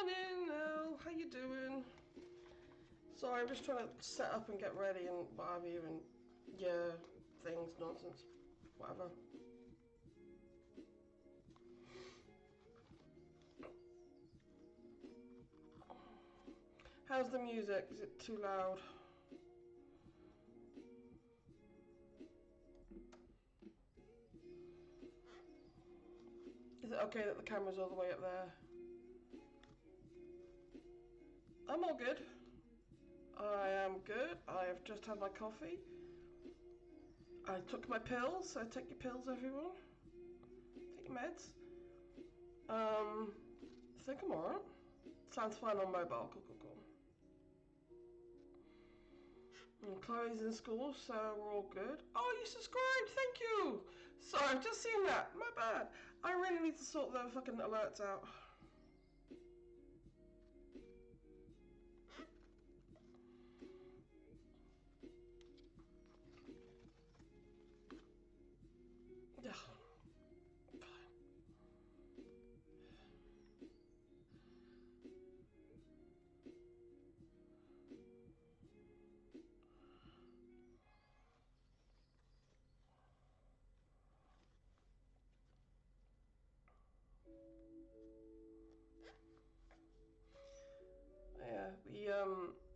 Morning, Nell. How you doing? Sorry, I'm just trying to set up and get ready and what have you, and yeah, things, nonsense, whatever. How's the music? Is it too loud? Is it okay that the camera's all the way up there? I'm all good. I am good. I have just had my coffee. I took my pills, so take your pills, everyone. Take your meds. I think I'm alright. Sounds fine on mobile. Cool. And Chloe's in school, so we're all good. Oh, you subscribed! Thank you! Sorry, I've just seen that. My bad. I really need to sort the fucking alerts out.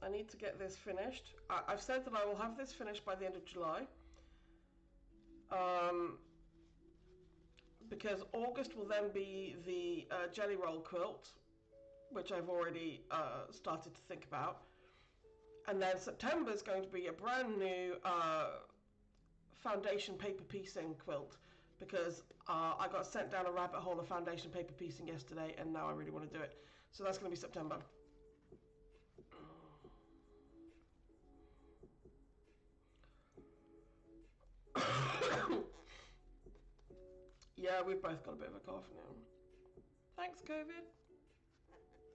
I need to get this finished. I've said that I will have this finished by the end of July. Because August will then be the jelly roll quilt, which I've already started to think about. And then September is going to be a brand new foundation paper piecing quilt, because I got sent down a rabbit hole of foundation paper piecing yesterday, and now I really want to do it. So that's going to be September. Yeah, we've both got a bit of a cough now. Thanks, COVID.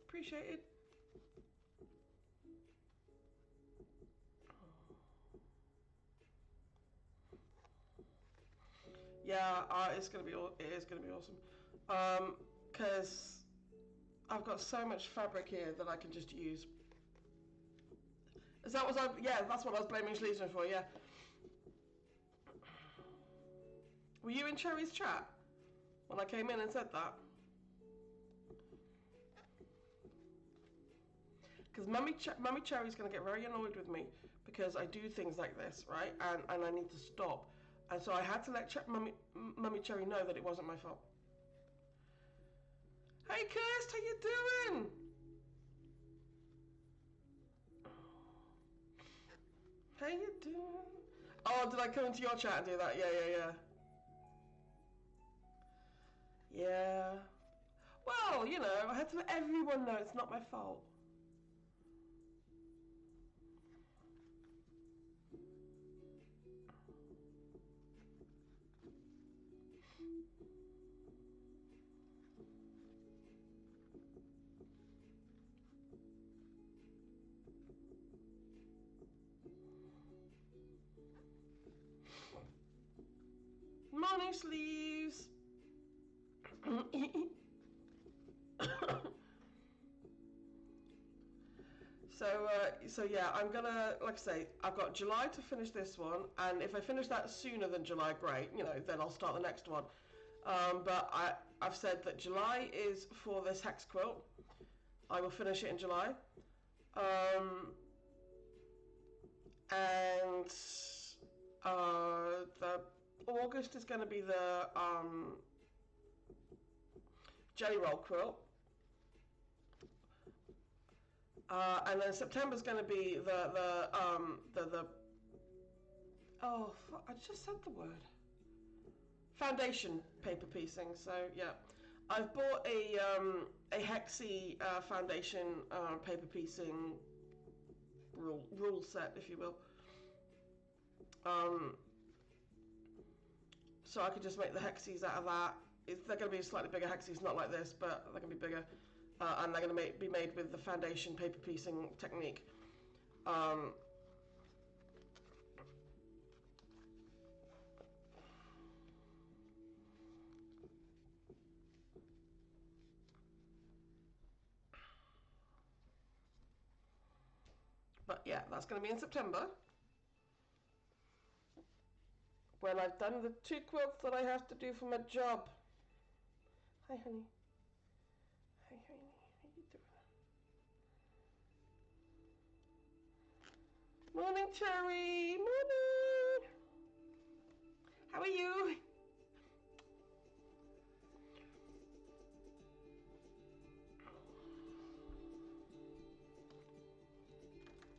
Appreciate it. Yeah, it is gonna be awesome. Because I've got so much fabric here that I can just use. Is that what I? Yeah, that's what I was blaming Schleesman for. Yeah. Were you in Cherry's chat when I came in and said that? Because Mummy Cherry's going to get very annoyed with me because I do things like this, right? And I need to stop. And so I had to let Mummy Cherry know that it wasn't my fault. Hey, Kirst, how you doing? How you doing? Oh, did I come into your chat and do that? Yeah. Yeah. Well, you know, I had to let everyone know it's not my fault. Morning, sleeves. So yeah, I'm gonna, like I say, I've got July to finish this one, and if I finish that sooner than July, great. You know, then I'll start the next one. But I've said that July is for this hex quilt. I will finish it in July. And the August is going to be the jelly roll quilt. And then September's going to be the I just said the word foundation paper piecing. So yeah, I've bought a hexy foundation paper piecing rule set, if you will. So I could just make the hexies out of that. They're going to be slightly bigger hexies, not like this, but they're going to be bigger. And they're going to be made with the foundation paper piecing technique. But yeah, that's going to be in September. When I've done the 2 quilts that I have to do for my job. Hi, honey. Hi, honey. How you doing? Morning, Cherry. Morning. How are you?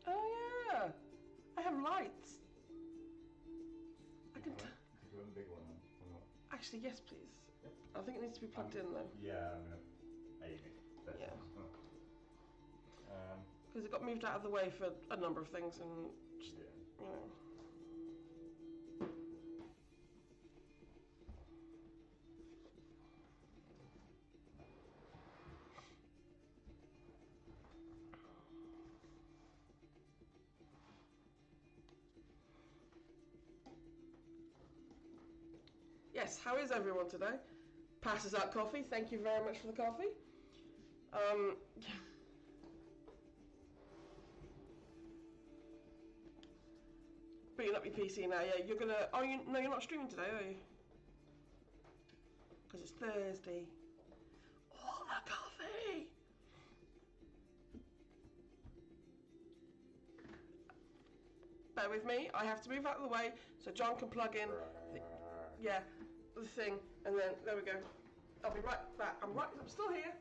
Oh yeah, I have lights. I can. Did you want a big one or not? Actually, yes, please. Yep. I think it needs to be plugged in though. Yeah, I'm gonna aim it. That's Yeah. Um, Because it got moved out of the way for a number of things, and just, yeah. you know. Yes, how is everyone today? Passes out coffee. Thank you very much for the coffee. Bringing up your PC now. Yeah, you're gonna. Oh, you no, you're not streaming today, are you? Because it's Thursday. Oh, the coffee! Bear with me. I have to move out of the way so John can plug in. The thing, and then there we go. I'll be right back. I'm still here.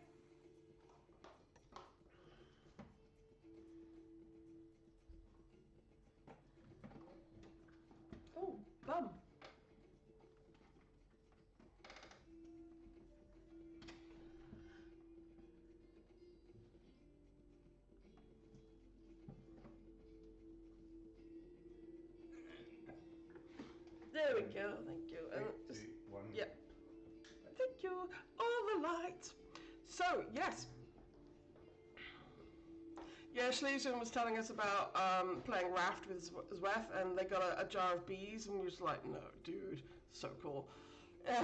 Oh, bum. There we go. Thank you. Three, two, one. Yep. Thank you. All the lights. So yes. Yeah, Schleesman was telling us about playing Raft with Zweth, and they got a jar of bees, and we were just like, no, dude, so cool. Yes,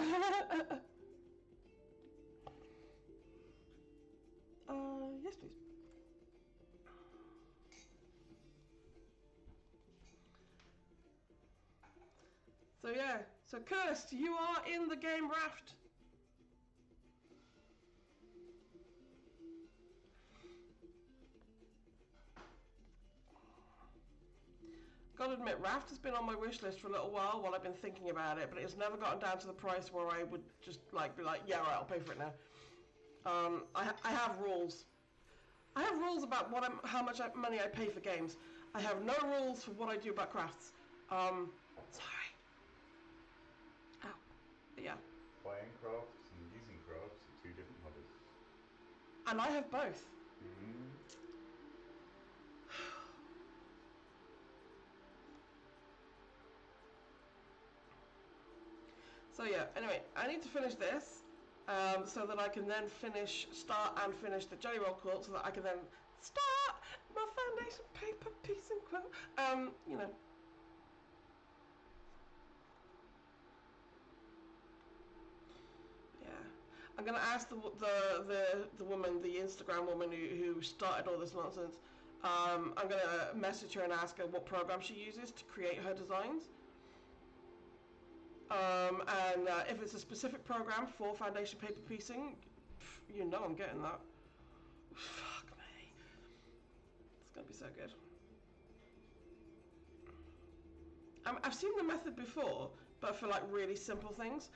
please. So yeah, so Kirst, you are in the game Raft. Gotta admit, Raft has been on my wish list for a little while I've been thinking about it, but it's never gotten down to the price where I would just like be like, yeah, right, I'll pay for it now. I have rules. I have rules about how much money I pay for games. I have no rules for what I do about crafts. Sorry. Ow. But yeah. Buying crafts and using crafts are 2 different hobbies. And I have both. So yeah, anyway, I need to finish this so that I can then start and finish the jelly roll quilt so that I can then start my foundation paper piece and quilt. You know. Yeah. I'm gonna ask the woman, the Instagram woman who started all this nonsense. I'm gonna message her and ask her what program she uses to create her designs. And if it's a specific program for foundation paper piecing, you know I'm getting that. Fuck me. It's gonna be so good. I've seen the method before, but for like really simple things.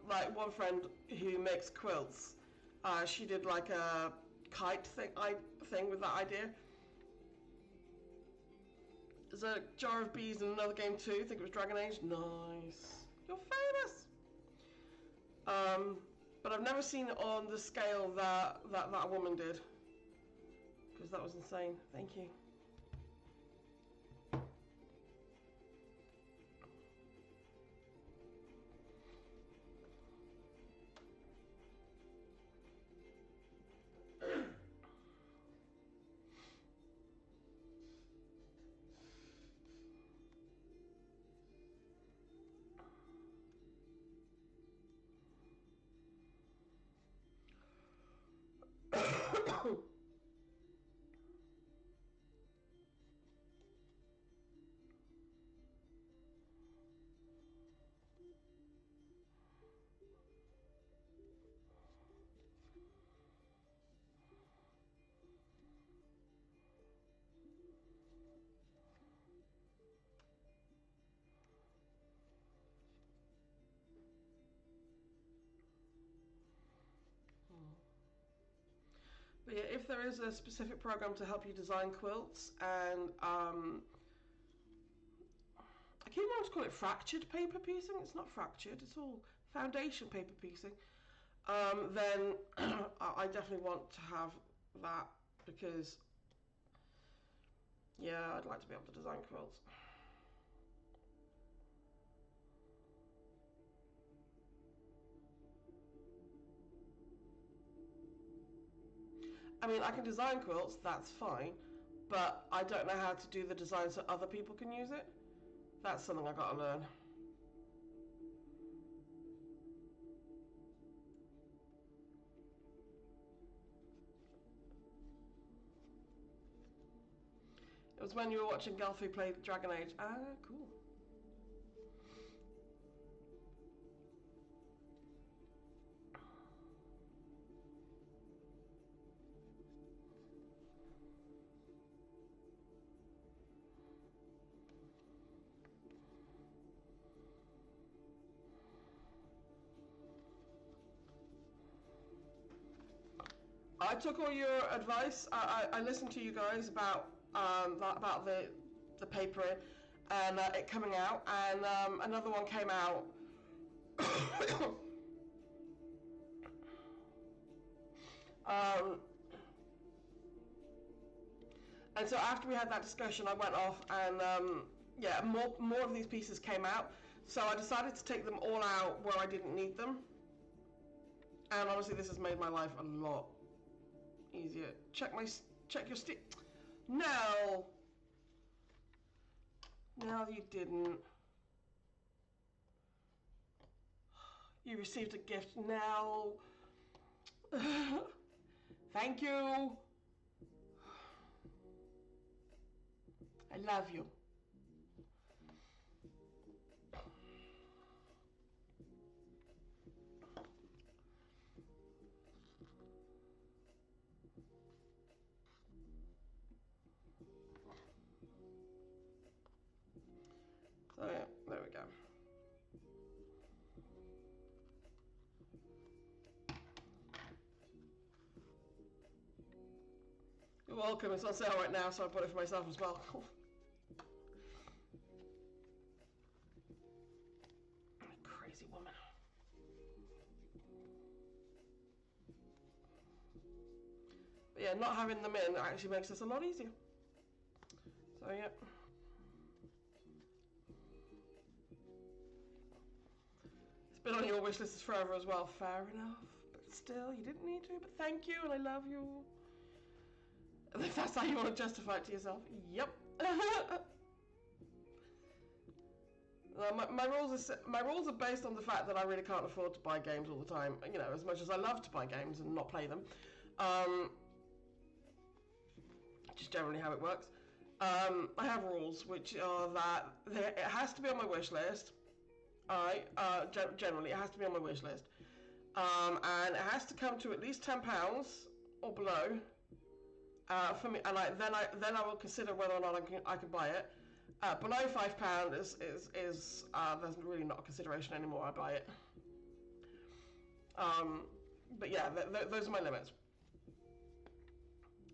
Like one friend who makes quilts, she did like a kite thing with that idea. There's a jar of bees in another game too. I think it was Dragon Age. Nice. You're famous. But I've never seen it on the scale that woman did. Because that was insane. Thank you. But yeah, if there is a specific program to help you design quilts, and I keep wanting to call it fractured paper piecing. It's not fractured. It's all foundation paper piecing. Then I definitely want to have that because, yeah, I'd like to be able to design quilts. I mean, I can design quilts, that's fine, but I don't know how to do the design so other people can use it. That's something I gotta learn. It was when you were watching Gelfie play Dragon Age. Ah, cool. I took all your advice. I listened to you guys about about the paper and it coming out, and another one came out. And so after we had that discussion, I went off and yeah, more of these pieces came out. So I decided to take them all out where I didn't need them. And honestly, this has made my life a lot easier. Check your stick. No. No, you didn't. You received a gift now. Thank you. I love you. So yeah, there we go. You're welcome. It's on sale right now, so I bought it for myself as well. Crazy woman. But yeah, not having them in actually makes this a lot easier. So yeah. It's been on your wish list forever as well. Fair enough. But still, you didn't need to. But thank you, and I love you. If that's how you want to justify it to yourself. Yep. My rules are based on the fact that I really can't afford to buy games all the time. You know, as much as I love to buy games and not play them, which is generally how it works. I have rules which are that it has to be on my wish list. Alright, generally it has to be on my wish list, and it has to come to at least £10 or below. For me, and then I will consider whether or not I can buy it. Below £5 is there's really not a consideration anymore. I buy it. But yeah, those are my limits.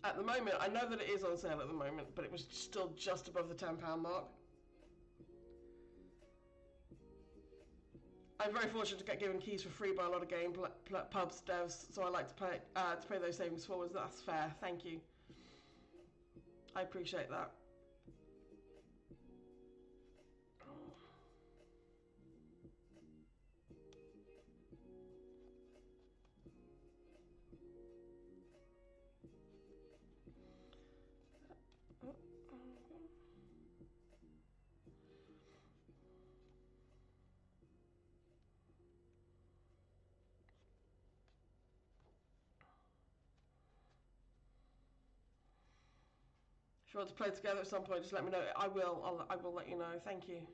At the moment, I know that it is on sale at the moment, but it was still just above the £10 mark. I'm very fortunate to get given keys for free by a lot of game pubs devs, so I like to pay those savings forwards. That's fair. Thank you. I appreciate that. If you want to play together at some point, just let me know. I will. I will let you know. Thank you.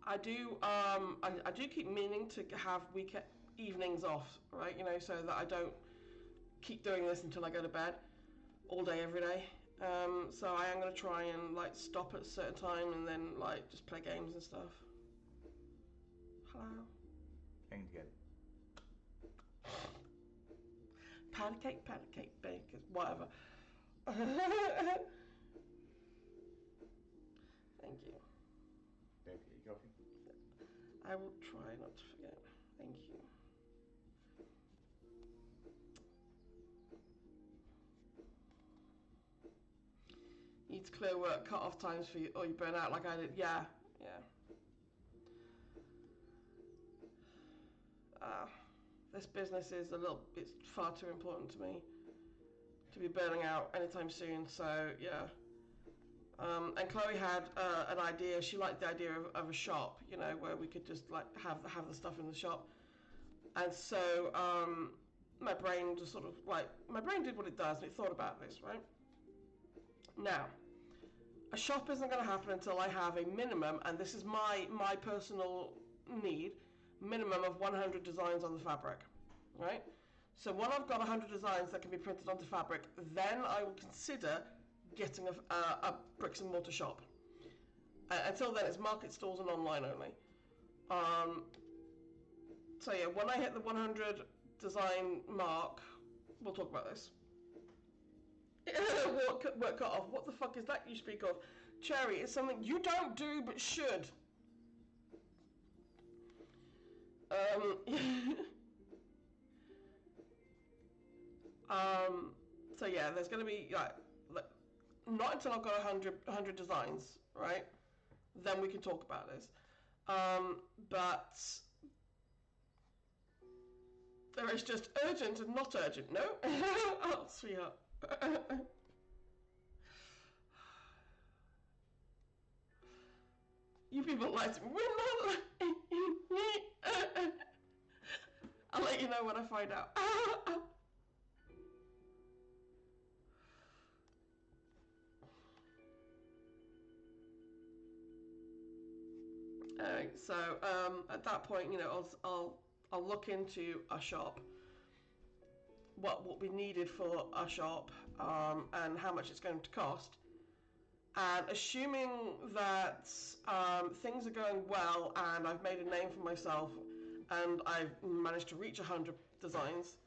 I do. I do keep meaning to have weekend evenings off, right? You know, so that I don't keep doing this until I go to bed, all day, every day. So I am gonna try and like stop at a certain time and then like just play games and stuff. Hello. Hang together. patty cake, bake, whatever. Thank you. Don't forget your coffee. I will try not to forget. Thank you. Need to clear work cut-off times for you, or you burn out like I did. Yeah. This business is it's far too important to me to be burning out anytime soon. So yeah. And Chloe had an idea. She liked the idea of a shop, where we could just like have the stuff in the shop. And so my brain just sort of my brain did what it does, and it thought about this, right? Now, a shop isn't going to happen until I have a minimum, and this is my personal need, minimum of 100 designs on the fabric, right? So when I've got 100 designs that can be printed onto fabric, then I will consider getting a bricks and mortar shop. Until then, it's market stalls and online only. So yeah, when I hit the 100 design mark, we'll talk about this. Work cut off. What the fuck is that you speak of? Cherry, it's something you don't do but should. So yeah, there's going to be not until I've got 100 designs, right? Then we can talk about this. But there is just urgent and not urgent. No? Oh, sweetheart. You people like to. We're not like. I'll let you know when I find out. Alright, so at that point, I'll look into a shop, what we needed for a shop, and how much it's going to cost. And assuming that things are going well and I've made a name for myself and I've managed to reach 100 designs,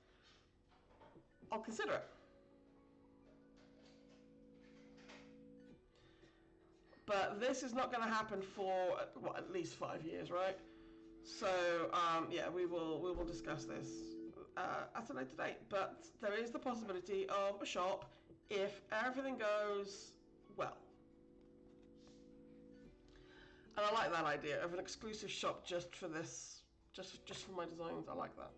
I'll consider it. But this is not going to happen for at least 5 years, right? So yeah, we will discuss this at a later date. But there is the possibility of a shop if everything goes well. And I like that idea of an exclusive shop just for this, just for my designs. I like that.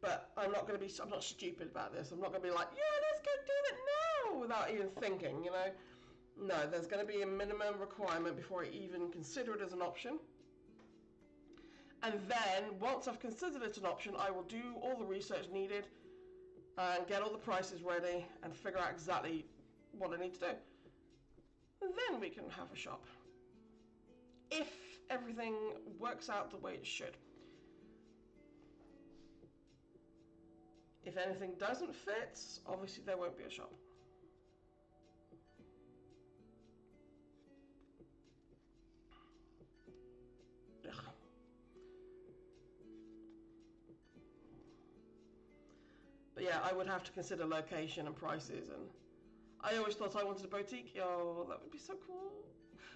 But I'm not stupid about this. I'm not going to be like, yeah, let's go do it now, without even thinking, No, there's going to be a minimum requirement before I even consider it as an option. And then, once I've considered it an option, I will do all the research needed and get all the prices ready and figure out exactly what I need to do. And then we can have a shop. If everything works out the way it should. If anything doesn't fit, obviously there won't be a shop. Ugh. But yeah, I would have to consider location and prices, and I always thought I wanted a boutique. Oh, that would be so cool.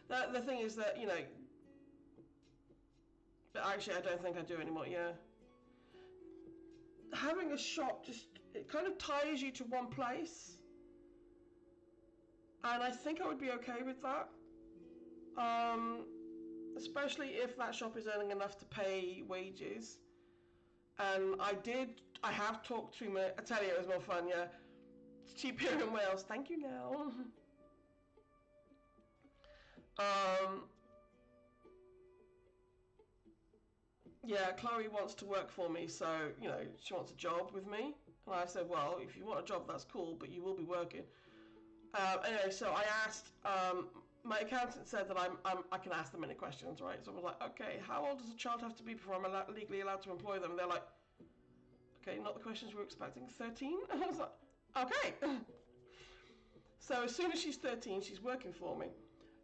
The thing is that, but actually I don't think I do anymore, yeah. Having a shop it kind of ties you to one place. And I think I would be okay with that. Especially if that shop is earning enough to pay wages. And I have talked to I tell you, it was more fun, yeah. It's cheap here in Wales. Thank you now. Yeah, Chloe wants to work for me, so, she wants a job with me. And I said, well, if you want a job, that's cool, but you will be working. Anyway, so I asked, my accountant said that I can ask them any questions, right? So I was like, okay, how old does a child have to be before I'm legally allowed to employ them? And they're like, okay, not the questions we were expecting. 13? I was like, okay. So as soon as she's 13, she's working for me.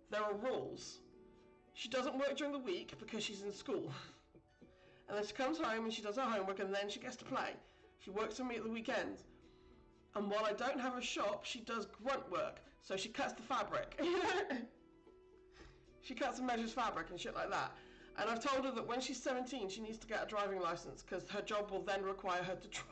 There are rules. She doesn't work during the week because she's in school. And then she comes home and she does her homework and then she gets to play. She works for me at the weekends. And while I don't have a shop, she does grunt work. So she cuts the fabric. She cuts and measures fabric and shit like that. And I've told her that when she's 17, she needs to get a driving license because her job will then require her to drive.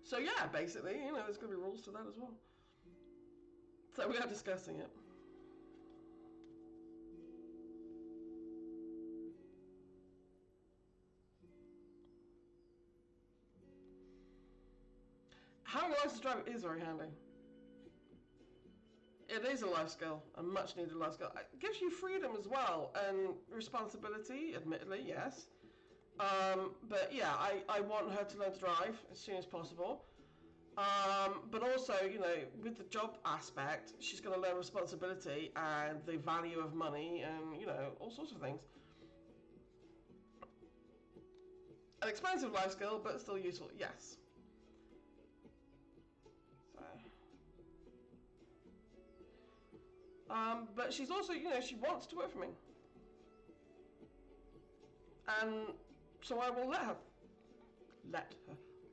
So yeah, basically, you know, there's going to be rules to that as well. So we are discussing it. Having a license to drive is very handy. It is a life skill, a much needed life skill. It gives you freedom as well and responsibility, admittedly, yes. But yeah, I want her to learn to drive as soon as possible. But also, you know, with the job aspect, she's going to learn responsibility and the value of money and, you know, all sorts of things. An expensive life skill, but still useful, yes. But she's also, you know, she wants to work for me. And so I will let her.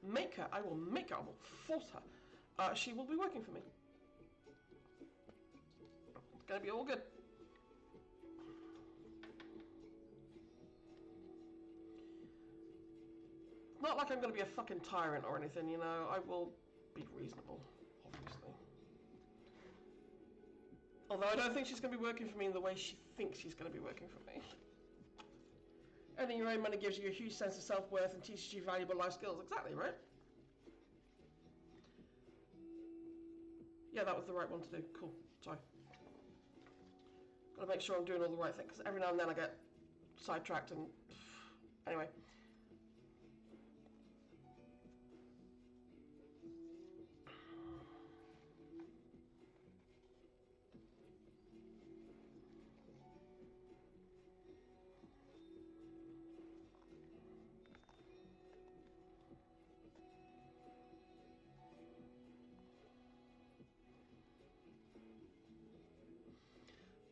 Make her. I will make her. I will force her. She will be working for me. It's going to be all good. Not like I'm going to be a fucking tyrant or anything, you know. I will be reasonable, obviously. Although I don't think she's going to be working for me in the way she thinks she's going to be working for me. Earning your own money gives you a huge sense of self-worth and teaches you valuable life skills. Exactly, right? Yeah, that was the right one to do. Cool. Sorry. Gotta make sure I'm doing all the right things, because every now and then I get sidetracked and... Anyway.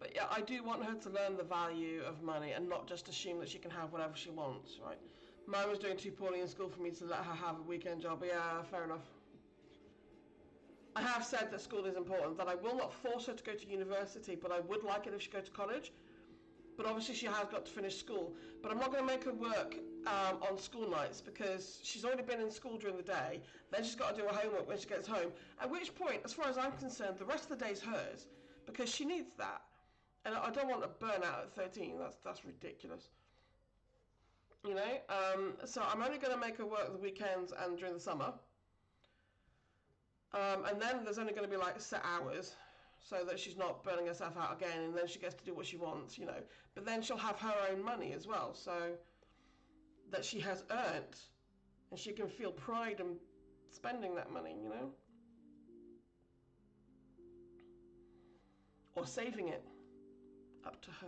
But yeah, I do want her to learn the value of money and not just assume that she can have whatever she wants, right? Mine was doing too poorly in school for me to let her have a weekend job. Yeah, fair enough. I have said that school is important, that I will not force her to go to university, but I would like it if she goes to college. But obviously she has got to finish school. But I'm not going to make her work on school nights because she's already been in school during the day. Then she's got to do her homework when she gets home. At which point, as far as I'm concerned, the rest of the day's hers because she needs that. And I don't want to burn out at 13. That's ridiculous. You know? So I'm only going to make her work the weekends and during the summer. And then there's only going to be like set hours so that she's not burning herself out again, and then she gets to do what she wants, you know. But then she'll have her own money as well, so that she has earned, and she can feel pride in spending that money, you know. Or saving it. Up to her.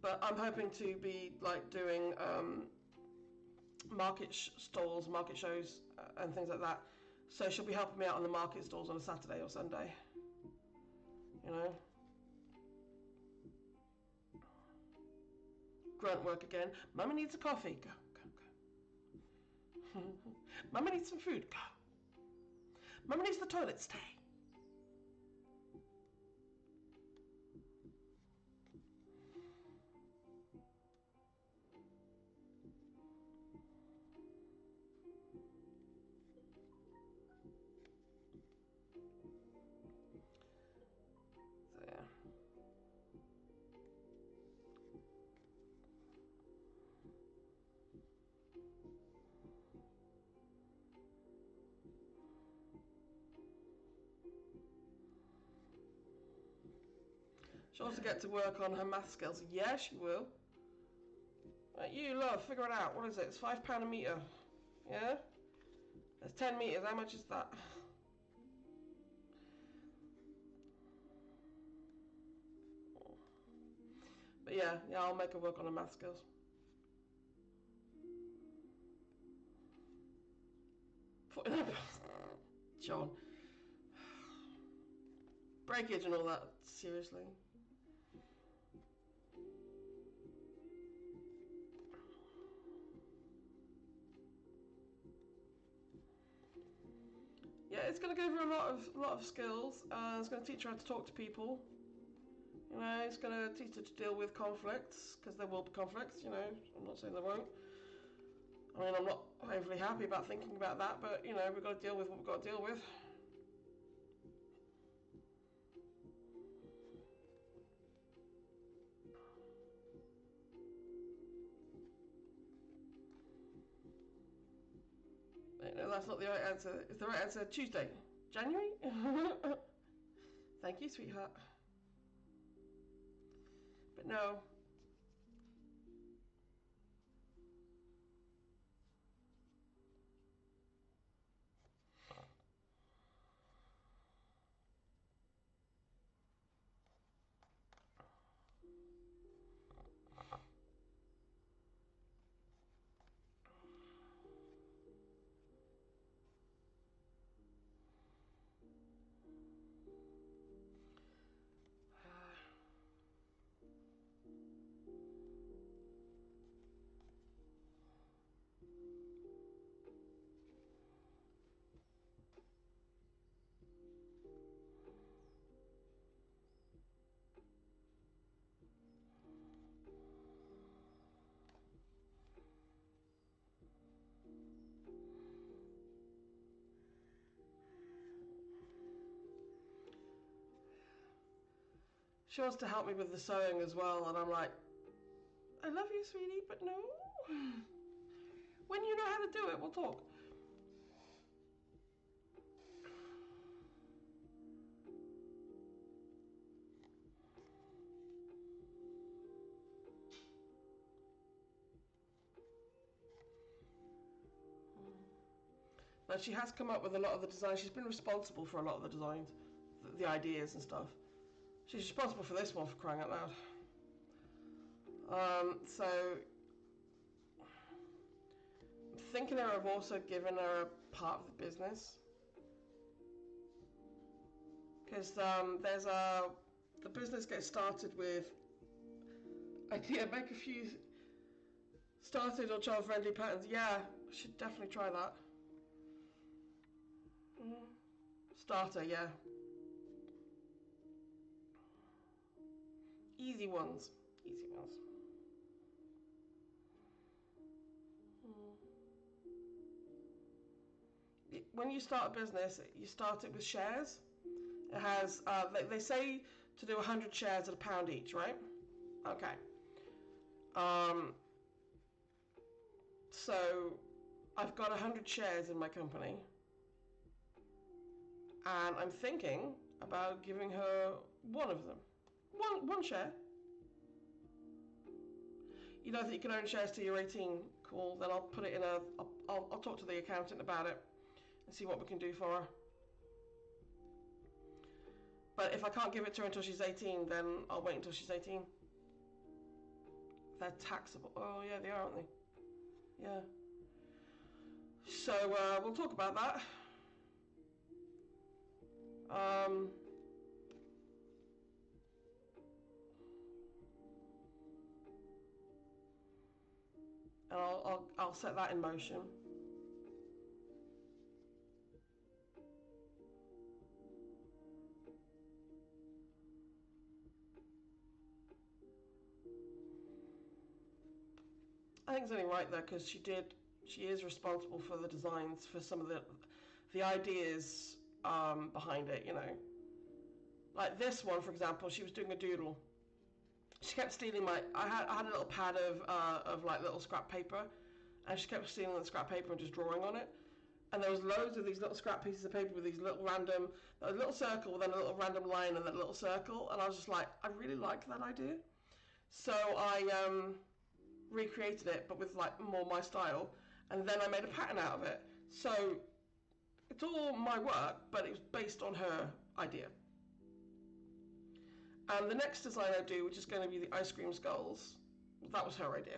But I'm hoping to be like doing market stalls, market shows, and things like that. So she'll be helping me out on the market stalls on a Saturday or Sunday. You know? Grunt work again. Mummy needs a coffee. Go, go, go. Mummy needs some food. Go. Mummy needs the toilet. Stay. She'll also get to work on her math skills. Yeah, she will. You, love, figure it out. What is it? It's £5 a metre. Yeah? That's 10 metres. How much is that? But yeah, I'll make her work on her math skills. John. Breakage and all that, seriously. Yeah, it's going to give her a lot of skills. It's going to teach her how to talk to people. You know, it's going to teach her to deal with conflicts, because there will be conflicts. You know, I'm not saying there won't. I mean, I'm not overly happy about thinking about that, but you know, we've got to deal with what we've got to deal with. No, that's not the right answer. Is the right answer Tuesday? January? Thank you, sweetheart. But no. She wants to help me with the sewing as well, and I'm like, I love you, sweetie, but no. When you know how to do it, we'll talk. But she has come up with a lot of the designs. She's been responsible for a lot of the designs, the ideas and stuff. She's responsible for this one, for crying out loud. So I'm thinking of also giving her a part of the business, because the business gets started with idea, make a few started or child friendly patterns. Yeah, I should definitely try that. Mm. Starter, yeah. Easy ones. Easy ones. When you start a business, you start it with shares. It has, they say to do 100 shares at £1 each, right? Okay. Um, so I've got 100 shares in my company, and I'm thinking about giving her one of them. One share. You know that you can own shares till you're 18. Cool. Then I'll put it in a. I'll talk to the accountant about it and see what we can do for her. But if I can't give it to her until she's 18, then I'll wait until she's 18. They're taxable. Oh yeah, they are, aren't they? Yeah. So we'll talk about that. Um, and I'll set that in motion. I think it's only right though, because she is responsible for the designs for some of the ideas behind it. You know, like this one, for example, she was doing a doodle. She kept stealing I had a little pad of like little scrap paper, and she kept stealing the scrap paper and just drawing on it. And there was loads of these little scrap pieces of paper with these little random, a little circle, then a little random line, and then a little circle. And I was just like, I really like that idea. So I recreated it, but with like more my style, and then I made a pattern out of it. So it's all my work, but it was based on her idea. And the next design I do, which is going to be the ice cream skulls, that was her idea.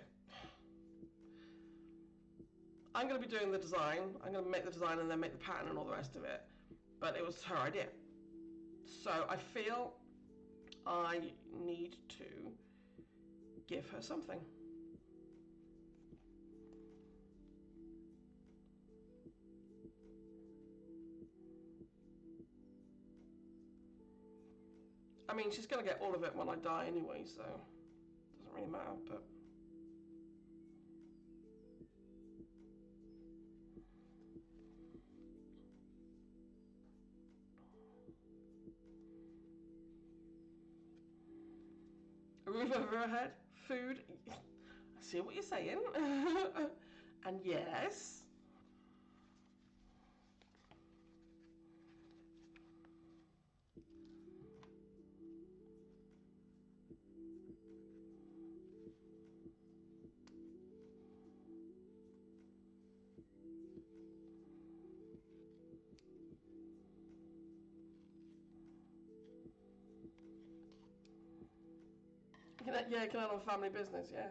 I'm going to be doing the design. I'm going to make the design and then make the pattern and all the rest of it. But it was her idea. So I feel I need to give her something. I mean, she's going to get all of it when I die anyway, so it doesn't really matter, but... A roof over her head, food. I see what you're saying. And yes. You can have a family business, yeah.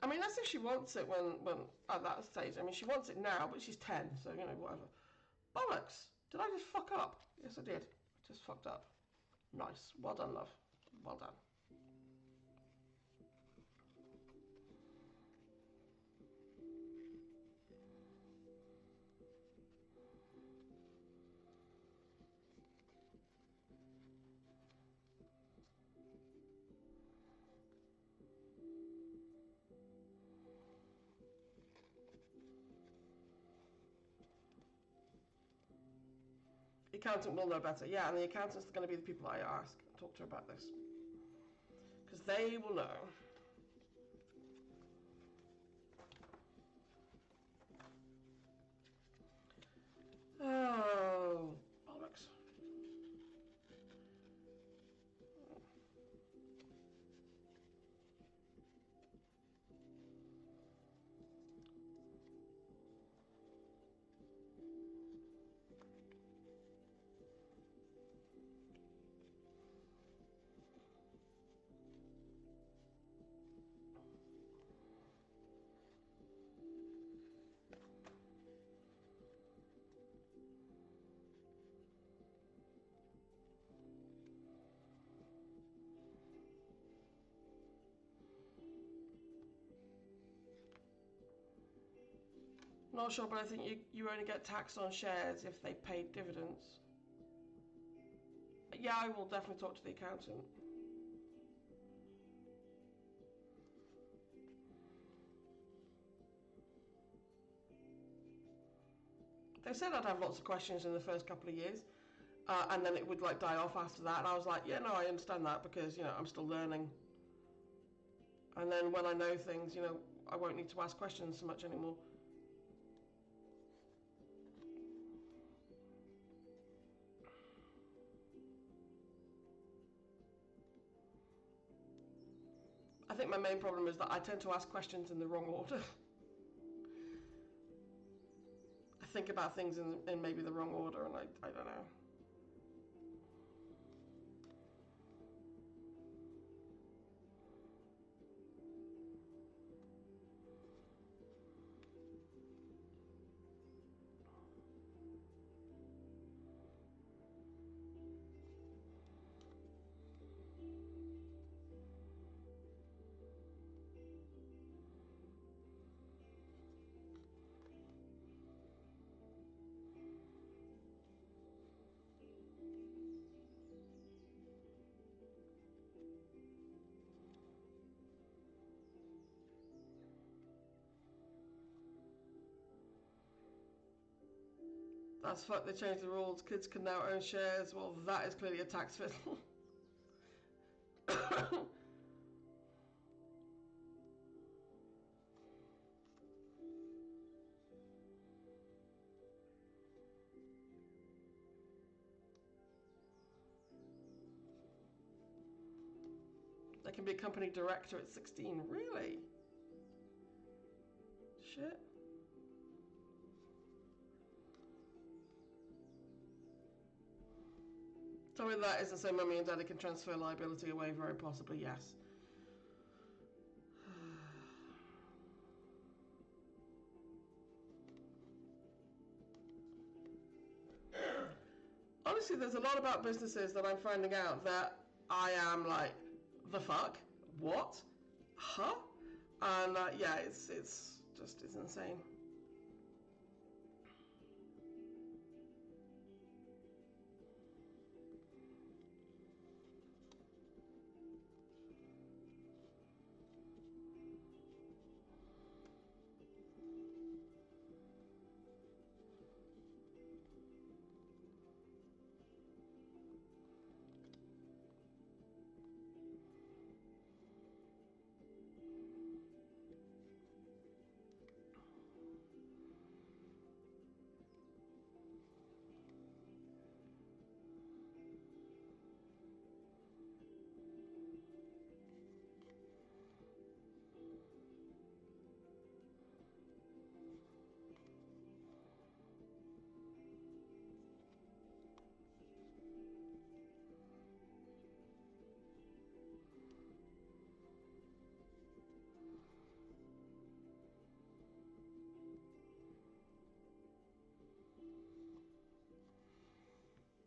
I mean, that's if she wants it when at that stage. I mean, she wants it now, but she's 10, so, you know, whatever. Bollocks! Did I just fuck up? Yes, I did. I just fucked up. Nice. Well done, love. Well done. The accountant will know better. Yeah, and the accountant's going to be the people I ask and talk to her about this. Because they will know. Oh, bollocks. Not sure, but I think you only get taxed on shares if they paid dividends. Yeah, I will definitely talk to the accountant. They said I'd have lots of questions in the first couple of years, and then it would like die off after that. And I was like, yeah, no, I understand that because, you know, I'm still learning. And then when I know things, you know, I won't need to ask questions so much anymore. I think my main problem is that I tend to ask questions in the wrong order. I think about things in maybe the wrong order, and I don't know. That's fuck, they changed the rules. Kids can now own shares. Well, that is clearly a tax fiddle. They can be a company director at 16. Really? Shit. Tell me that isn't so mummy and daddy can transfer liability away, very possibly, yes. Honestly, there's a lot about businesses that I'm finding out that I am like, the fuck? What? Huh? And yeah, it's insane.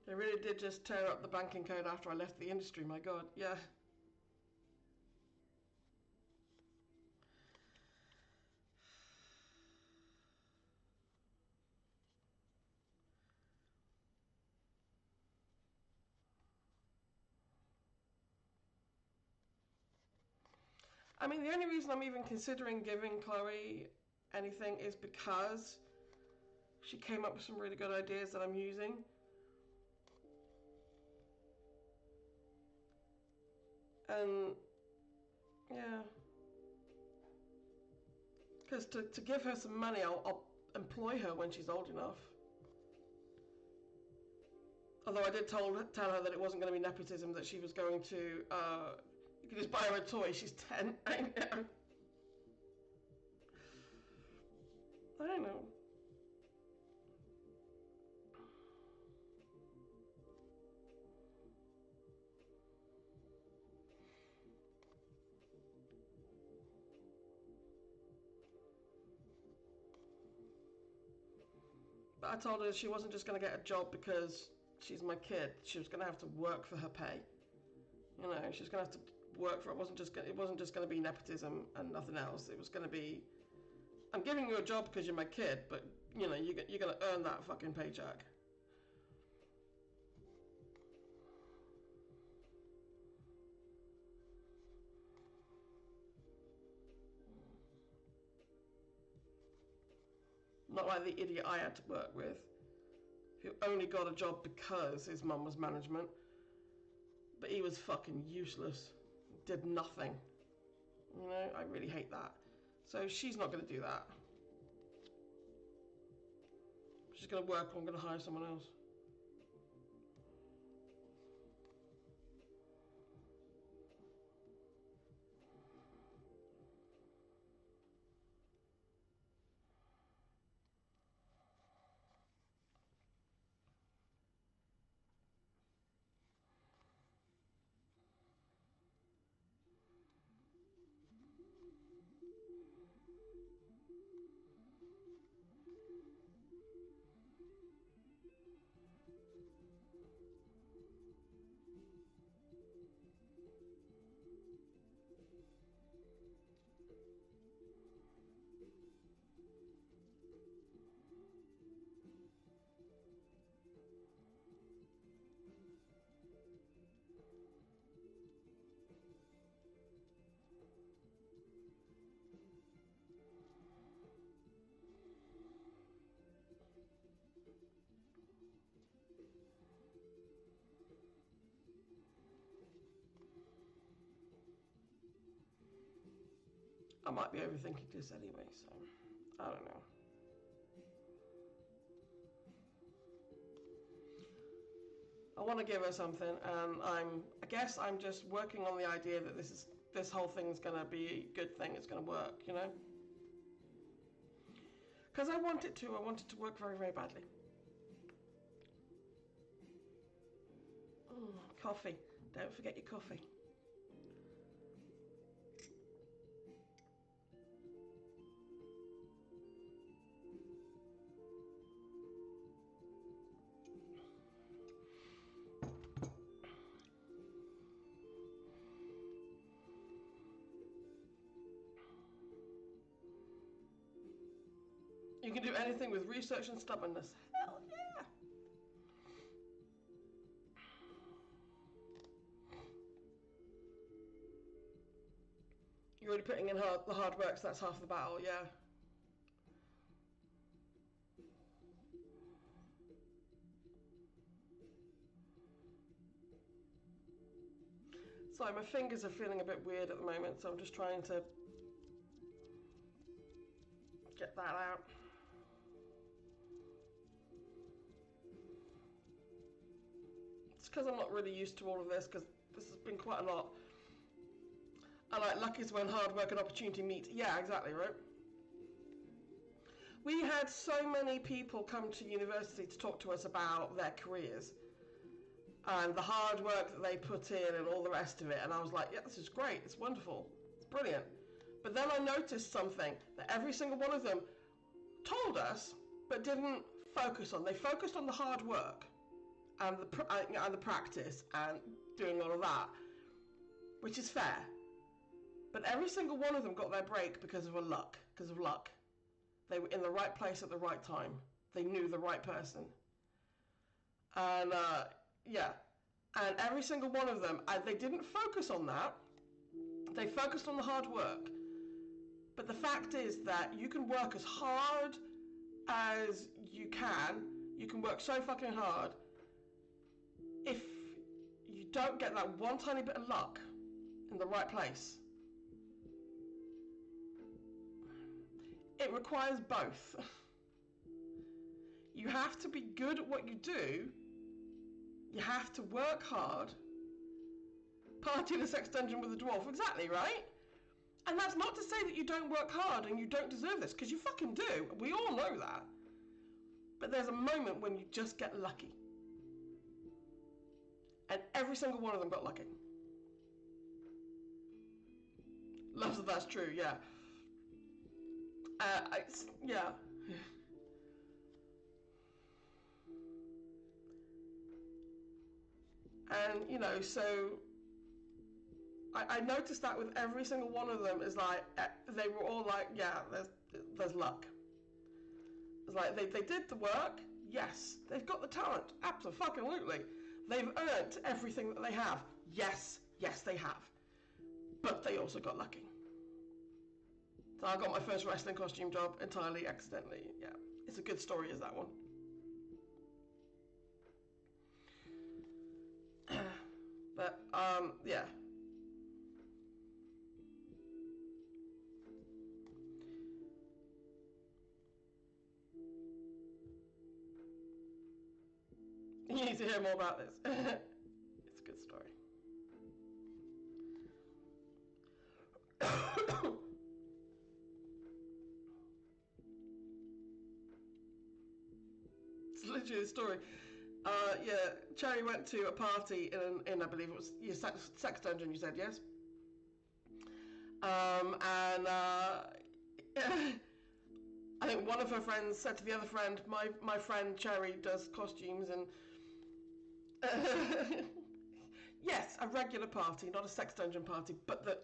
They really did just tear up the banking code after I left the industry, my god, yeah. I mean, the only reason I'm even considering giving Chloe anything is because she came up with some really good ideas that I'm using. And yeah, because to give her some money, I'll employ her when she's old enough. Although I did tell her that it wasn't going to be nepotism, that she was going to, you could just buy her a toy, she's 10. I know. I know. But I told her she wasn't just going to get a job because she's my kid. She was going to have to work for her pay. You know, she's going to have to work for it. It wasn't just going to be nepotism and nothing else. It was going to be, I'm giving you a job because you're my kid, but you know, you're going to earn that fucking paycheck. Not like the idiot I had to work with, who only got a job because his mum was management. But he was fucking useless. Did nothing. You know, I really hate that. So she's not going to do that. She's going to work or I'm going to hire someone else. I might be overthinking this anyway, so I don't know. I want to give her something, and I guess I'm just working on the idea that this whole thing's gonna be a good thing. It's gonna work, you know. Because I want it to. I want it to work very, very badly. coffee. Don't forget your coffee. You can do anything with research and stubbornness. Hell yeah! You're already putting in the hard work, so that's half the battle, yeah. Sorry, my fingers are feeling a bit weird at the moment, so I'm just trying to get that out. It's because I'm not really used to all of this, because this has been quite a lot. I like luck is when hard work and opportunity meet. Yeah, exactly, right? We had so many people come to university to talk to us about their careers and the hard work that they put in and all the rest of it. And I was like, yeah, this is great. It's wonderful. It's brilliant. But then I noticed something that every single one of them told us, but didn't focus on. They focused on the hard work and the practice and doing all of that, which is fair. But every single one of them got their break because of luck. They were in the right place at the right time. They knew the right person. And yeah, and every single one of them, they didn't focus on that. They focused on the hard work. But the fact is that you can work as hard as you can. You can work so fucking hard. If you don't get that one tiny bit of luck in the right place, it requires both. You have to be good at what you do. You have to work hard. Party in a sex dungeon with a dwarf. Exactly, right? And that's not to say that you don't work hard and you don't deserve this, because you fucking do. We all know that. But there's a moment when you just get lucky. And every single one of them got lucky. Loves that that's true, yeah. Yeah. And, you know, so I noticed that with every single one of them is like, they were all like, yeah, there's luck. It's like, they did the work, yes. They've got the talent, absolutely. They've earned everything that they have, yes, they have. But they also got lucky. So I got my first wrestling costume job entirely accidentally, yeah. It's a good story, is that one. But, yeah. You need to hear more about this. It's a good story. It's literally a story. Yeah, Cherry went to a party in I believe it was your sex dungeon, you said, yes? And I think one of her friends said to the other friend, my friend Cherry does costumes, and yes, a regular party, not a sex dungeon party, but the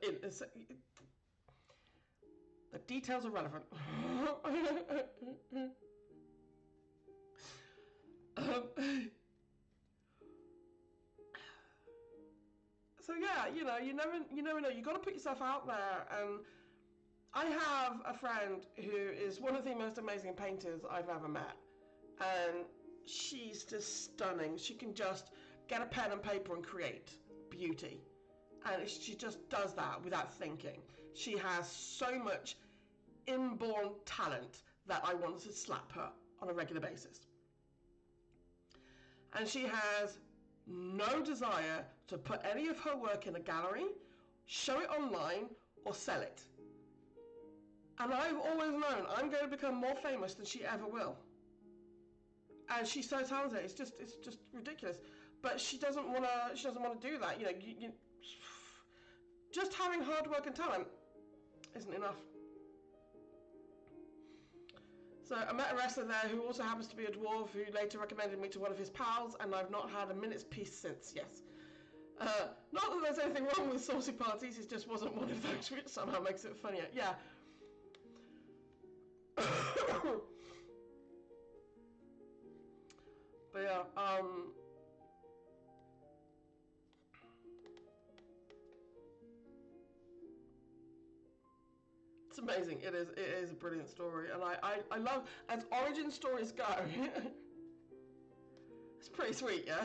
details are relevant. So yeah, you know, you never know. You got to put yourself out there. And I have a friend who is one of the most amazing painters I've ever met, and she's just stunning. She can just get a pen and paper and create beauty, and she just does that without thinking. She has so much inborn talent that I want to slap her on a regular basis. And she has no desire to put any of her work in a gallery, show it online, or sell it. And I've always known I'm going to become more famous than she ever will. And she's so talented, it's just ridiculous. but she doesn't want to. She doesn't want to do that. You know, just having hard work and talent isn't enough. So I met a wrestler there who also happens to be a dwarf who later recommended me to one of his pals, and I've not had a minute's peace since. Yes. Not that there's anything wrong with saucy parties, it just wasn't one of those, which somehow makes it funnier. Yeah. But yeah, it's amazing. It is a brilliant story, and I love, as origin stories go, it's pretty sweet, yeah.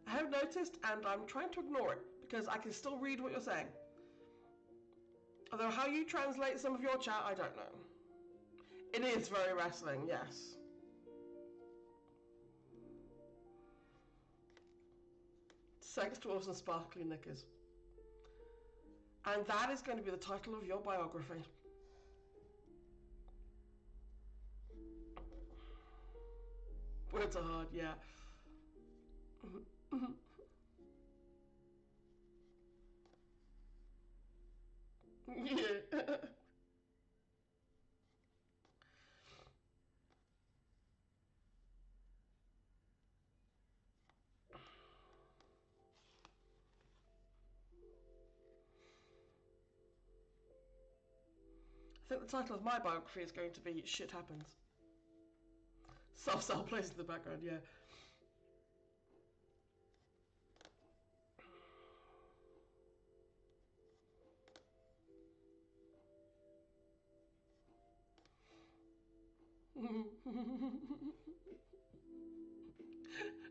I have noticed, and I'm trying to ignore it because I can still read what you're saying. Although how you translate some of your chat, I don't know. It is very wrestling, yes. Sex dwarfs and sparkly knickers. And that is going to be the title of your biography. Words are hard, yeah. Yeah. I think the title of my biography is going to be Shit Happens. Self-cell plays in the background, yeah.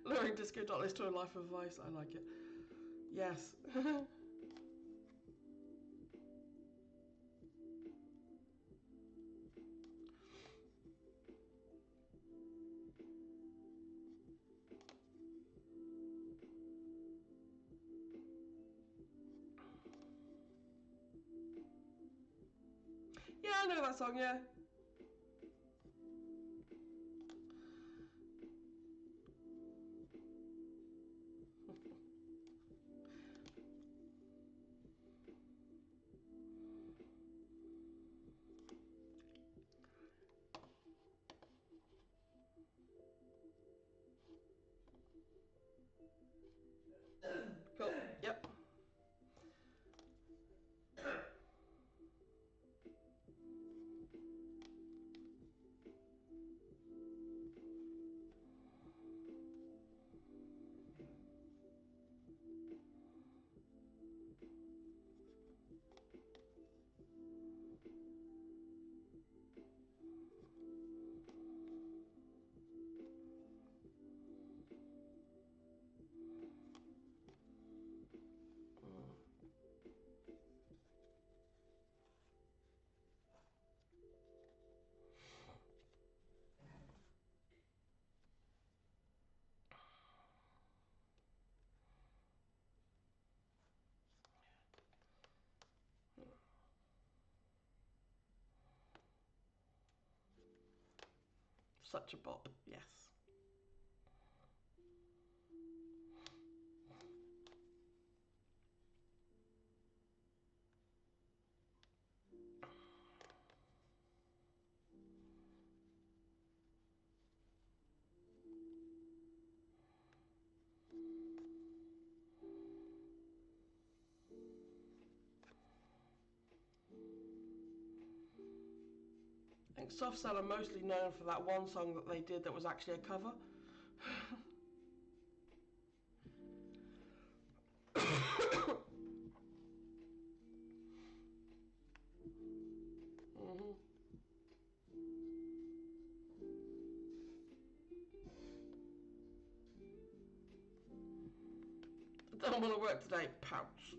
Luring disco dollies to a life of vice, I like it. Yes. Yeah, I know that song, yeah. Cool, yep. Such a bop, yes. I think Soft Cell are mostly known for that one song that they did that was actually a cover. I don't want to work today, pouch.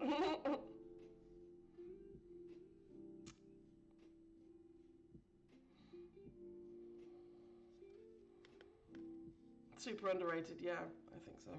Super underrated, yeah, I think so.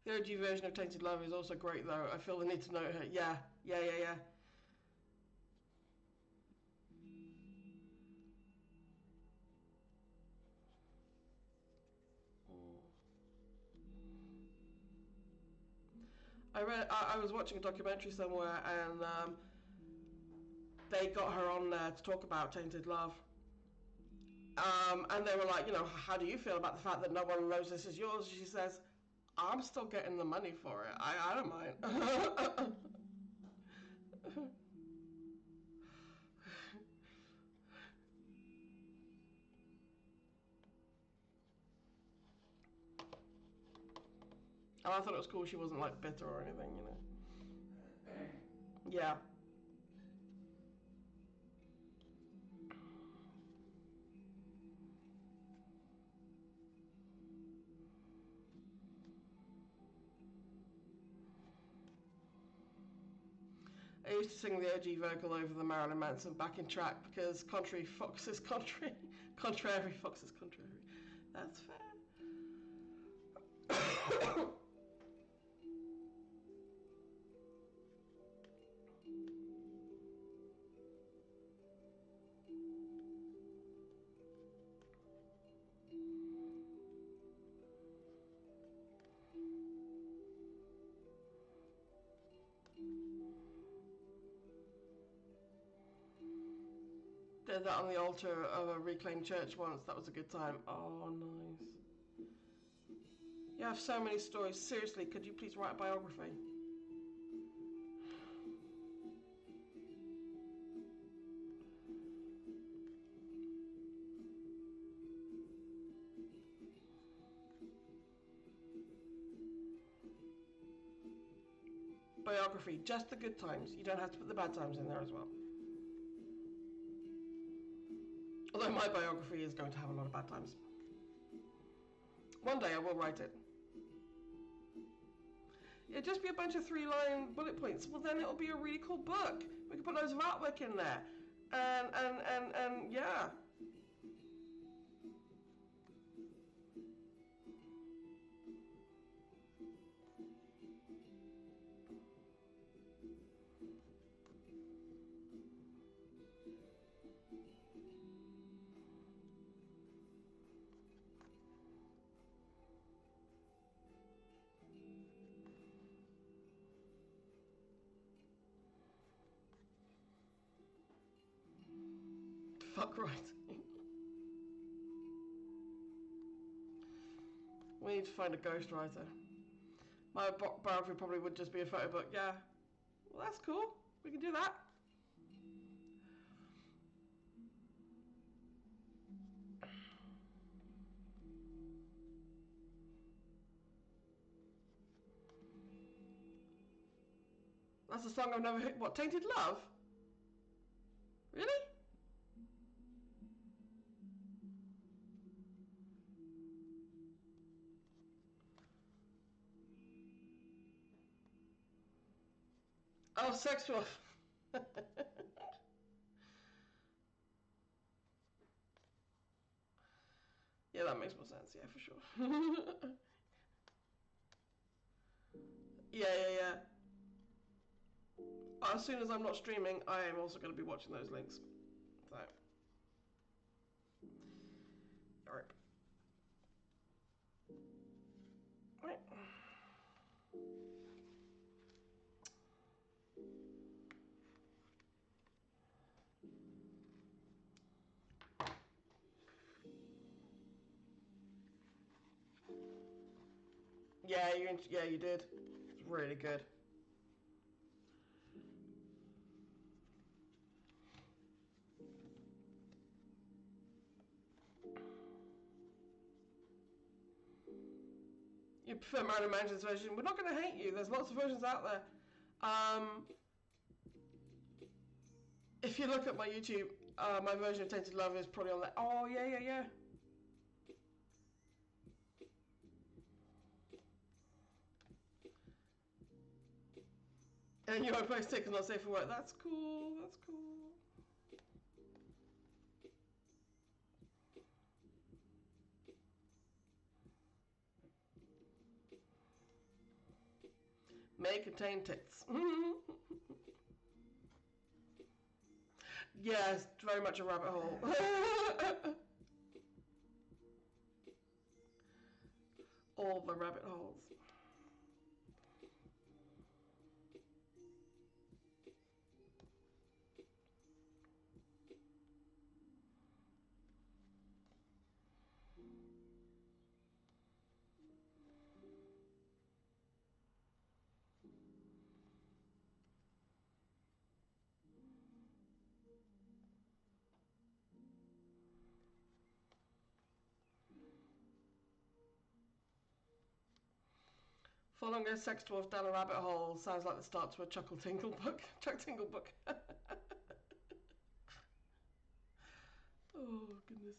The OG version of Tainted Love is also great, though. I feel the need to note her. Yeah, yeah, yeah, yeah. I was watching a documentary somewhere, and they got her on there to talk about Tainted Love. And they were like, how do you feel about the fact that no one knows this is yours? She says, I'm still getting the money for it. I don't mind. And I thought it was cool she wasn't like bitter or anything. Yeah. I used to sing the OG vocal over the Marilyn Manson backing track because contrary fox is contrary. Contrary fox is contrary. That's fair. Did that on the altar of a reclaimed church once. That was a good time. Oh, nice. You have so many stories. Seriously, could you please write a biography? Biography, just the good times. You don't have to put the bad times in there as well. Although my biography is going to have a lot of bad times. One day I will write it. It'll just be a bunch of 3-line bullet points. Well, then it'll be a really cool book. We can put loads of artwork in there. And yeah. Fuck right. We need to find a ghostwriter. My biography probably would just be a photo book. Yeah. Well, that's cool. We can do that. That's a song I've never heard. What, Tainted Love? Really? Oh, sexual. Yeah, that makes more sense. Yeah, for sure. Yeah, yeah, yeah. As soon as I'm not streaming, I am also going to be watching those links. So, alright. Right. Yeah, you did. It's really good. You prefer Marilyn Manson's version? We're not going to hate you. There's lots of versions out there. If you look at my YouTube, my version of Tainted Love is probably on there. Oh, yeah, yeah, yeah. And your place tick is not safe for work. That's cool. That's cool. may contain tits. Yes, very much a rabbit hole. All the rabbit holes. Following a sex dwarf down a rabbit hole sounds like the start to a Chuckle Tingle book. Chuck Tingle book. Oh, goodness.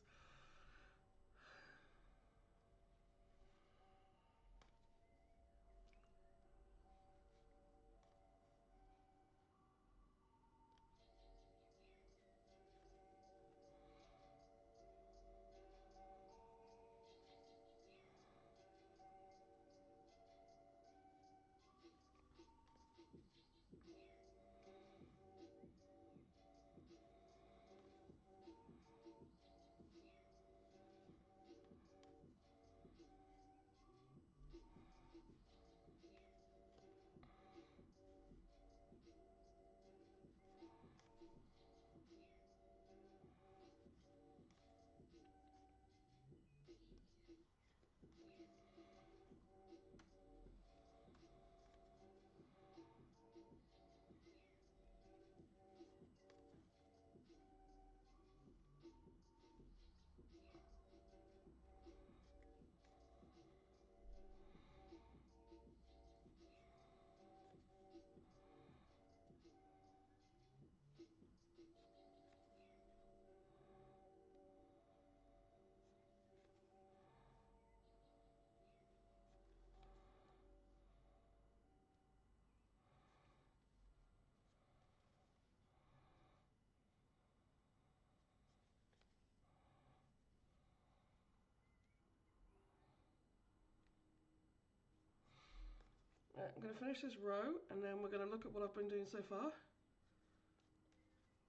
Right, I'm going to finish this row and then we're going to look at what I've been doing so far.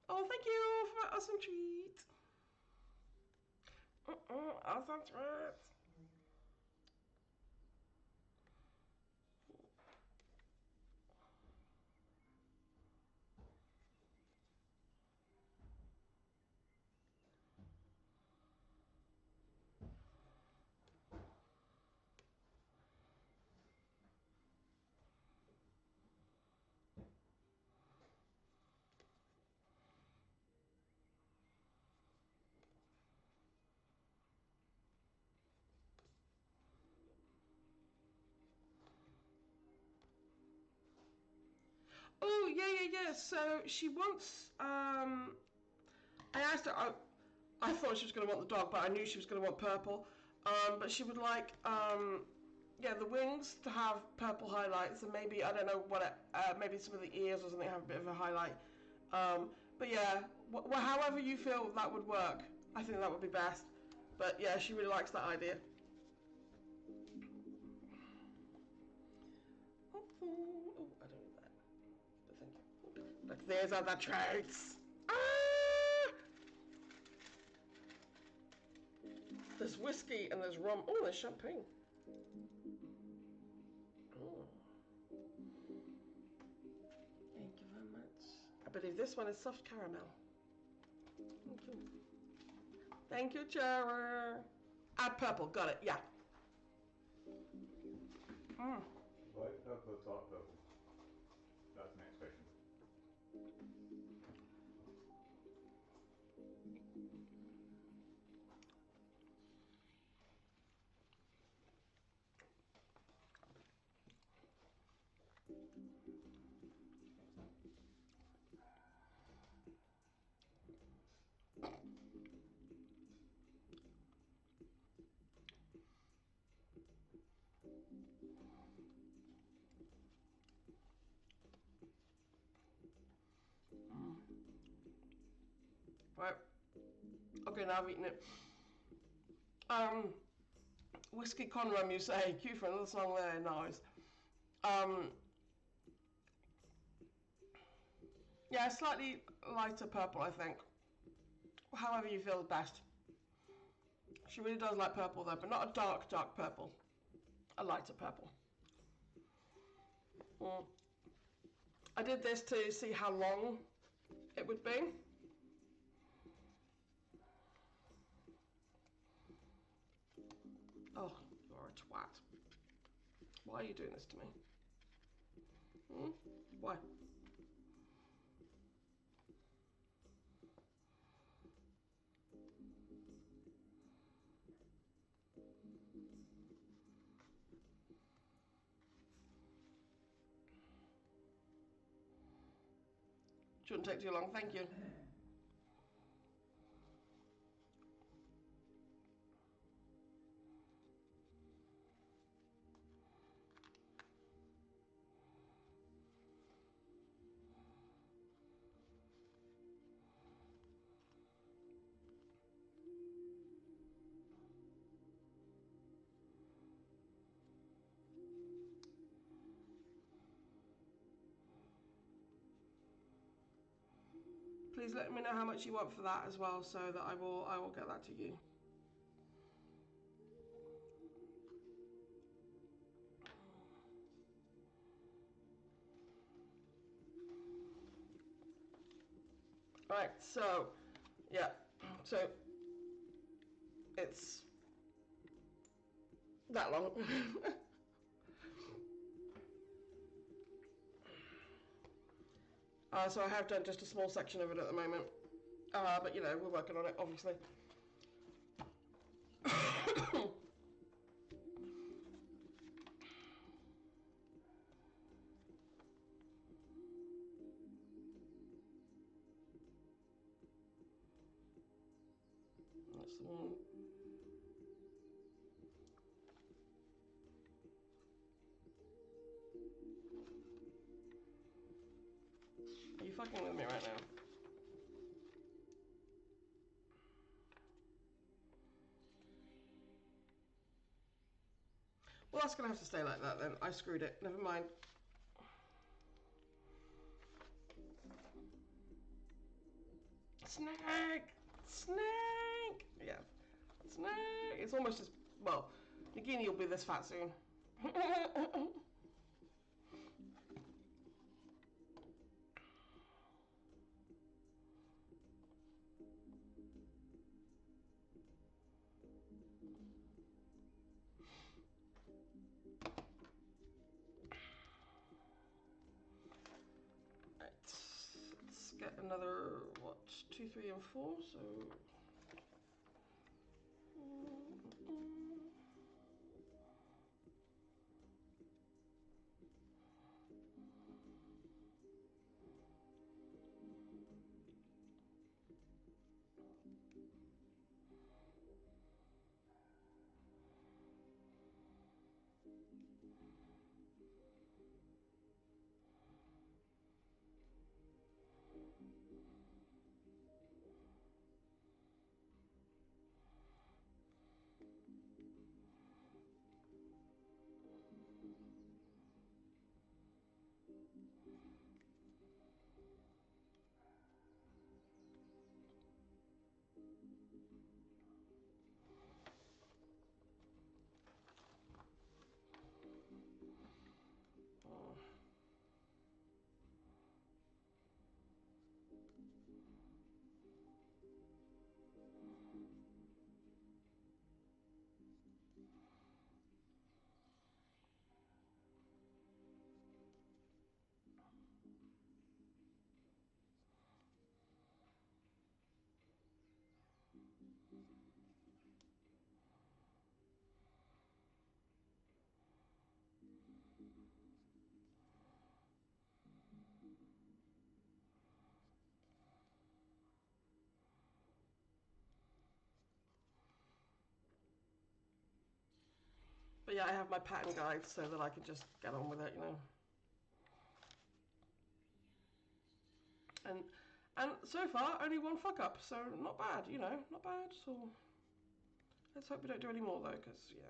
Oh, thank you for my awesome treat. Awesome treat. Oh, yeah. So she wants, I asked her, I thought she was going to want the dog, but I knew she was going to want purple. But she would like, yeah, the wings to have purple highlights, and maybe, I don't know what, maybe some of the ears or something have a bit of a highlight. But yeah, however you feel that would work, I think that would be best. But yeah, she really likes that idea. Oh, I don't need that. But thank you. But there's other traits. Ah! There's whiskey and there's rum. Oh, there's champagne. Oh. Thank you very much. I believe this one is soft caramel. Thank you. Thank you, Chara. Add purple. Got it. Yeah. Light purple or dark purple? That's the next question. Right. Okay, now I've eaten it. Whiskey con rum, you say. Cue for another song there, nice. Yeah, slightly lighter purple, I think. However you feel best. She really does like purple though, but not a dark, dark purple. A lighter purple. Mm. I did this to see how long it would be. Oh, you're a twat. Why are you doing this to me? Hmm? Why? Shouldn't take too long, thank you. Please let me know how much you want for that as well, so that I will get that to you. Right, so yeah, so it's that long. So I have done just a small section of it at the moment, but you know, we're working on it, obviously. That's the one. Are you fucking with me right now? Well, that's gonna have to stay like that then. I screwed it. Never mind. Snake! Snake! Yeah. Snake! It's almost as... Well, Nagini will be this fat soon. Right. Let's get another, what, 2, 3, and 4, so... But yeah, I have my pattern guide so that I can just get on with it, you know. And so far, only one fuck up, so not bad, you know, not bad. So let's hope we don't do any more though, because yeah.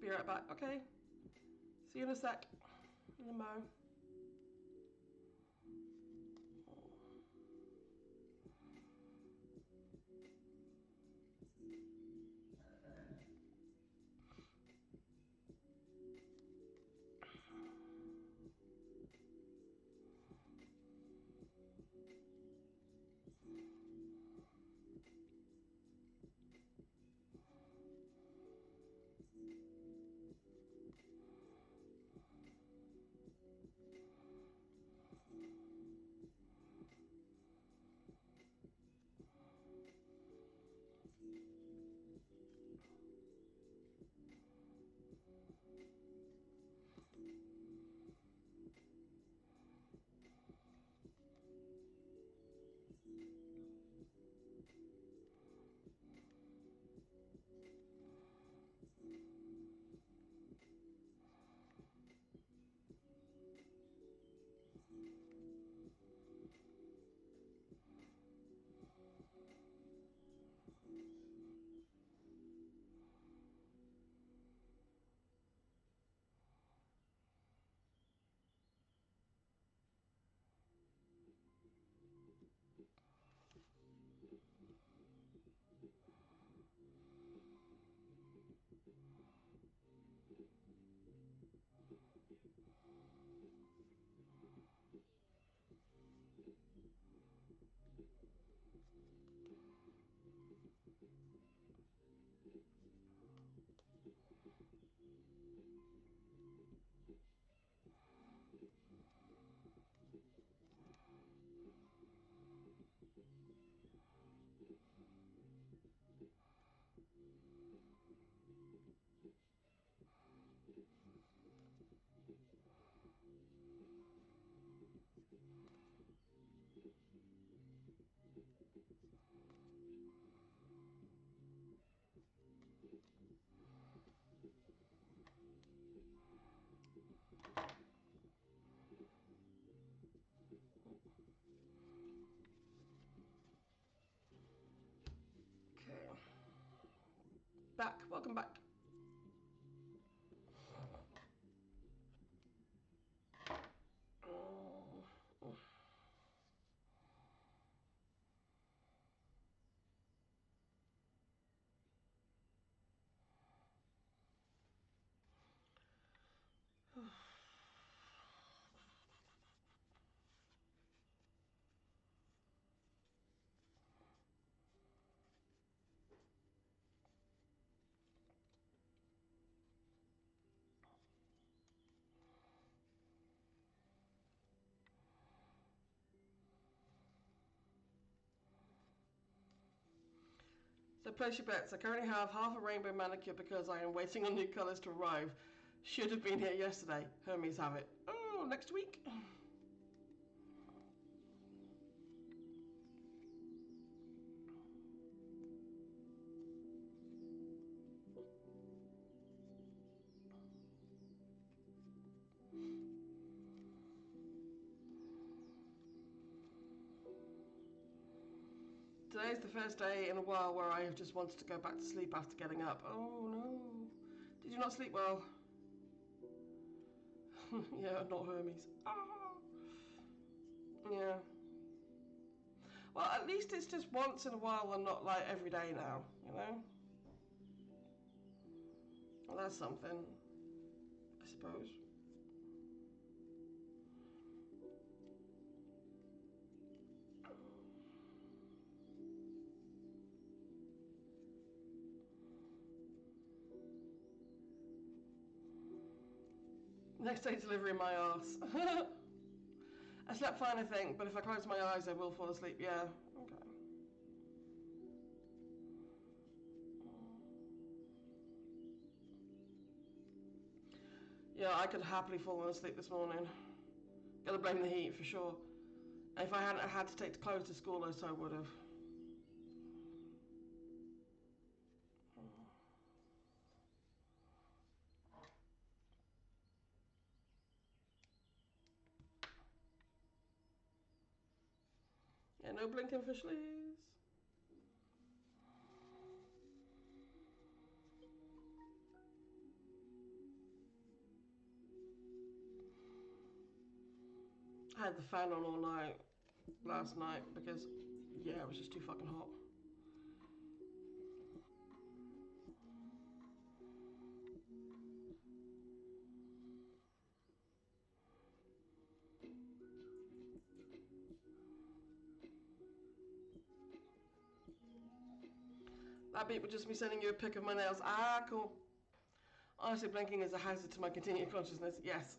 Be right back. Okay. See you in a sec. In a mo. Okay. Back. Welcome back. So place your bets. I currently have half a rainbow manicure because I am waiting on new colours to arrive. Should have been here yesterday. Hermes have it. Oh, next week. Today's the first day in a while where I have just wanted to go back to sleep after getting up. Oh no. Did you not sleep well? Yeah, not Hermes. Ah. Yeah. Well, at least it's just once in a while and not like every day now, you know? Well, that's something, I suppose. Next day delivery, my arse. I slept fine, I think, but if I close my eyes, I will fall asleep. Yeah. Okay. Yeah, I could happily fall asleep this morning. Gotta blame the heat for sure. And if I hadn't had to take the clothes to school, I so would have. Yeah, no blinking fish, please. I had the fan on all night last night because, yeah, it was just too fucking hot. That beat would just be sending you a pic of my nails. Ah, cool. Honestly, blinking is a hazard to my continued consciousness. Yes.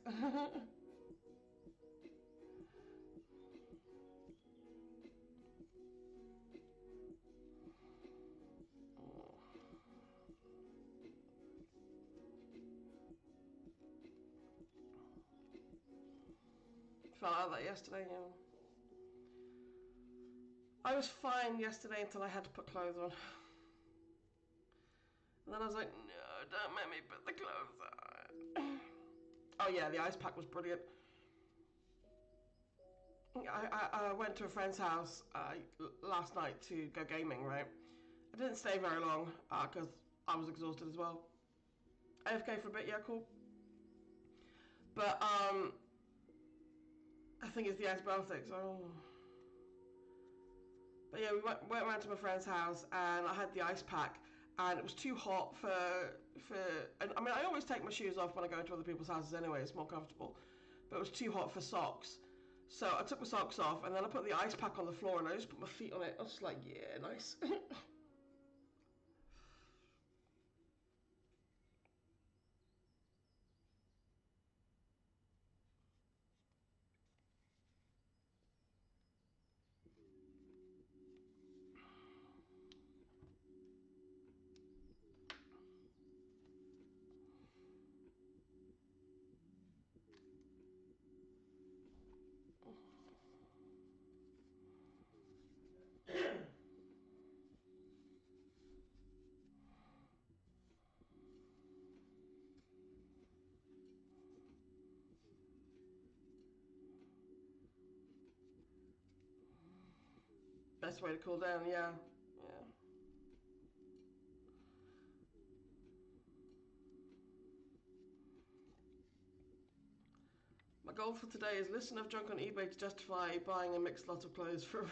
Fell out of that yesterday, yeah. I was fine yesterday until I had to put clothes on. And then I was like, no, don't make me put the clothes on. Oh yeah, the ice pack was brilliant. I went to a friend's house last night to go gaming, right? I didn't stay very long because I was exhausted as well. AFK for a bit, yeah, cool. But I think it's the antibiotics. Oh. But yeah, we went around to my friend's house and I had the ice pack and it was too hot for. And I mean, I always take my shoes off when I go to other people's houses anyway. It's more comfortable. But it was too hot for socks. So I took my socks off and then I put the ice pack on the floor and I just put my feet on it. I was just like, yeah, nice. Best way to cool down, yeah. Yeah. My goal for today is list enough junk on eBay to justify buying a mixed lot of clothes for.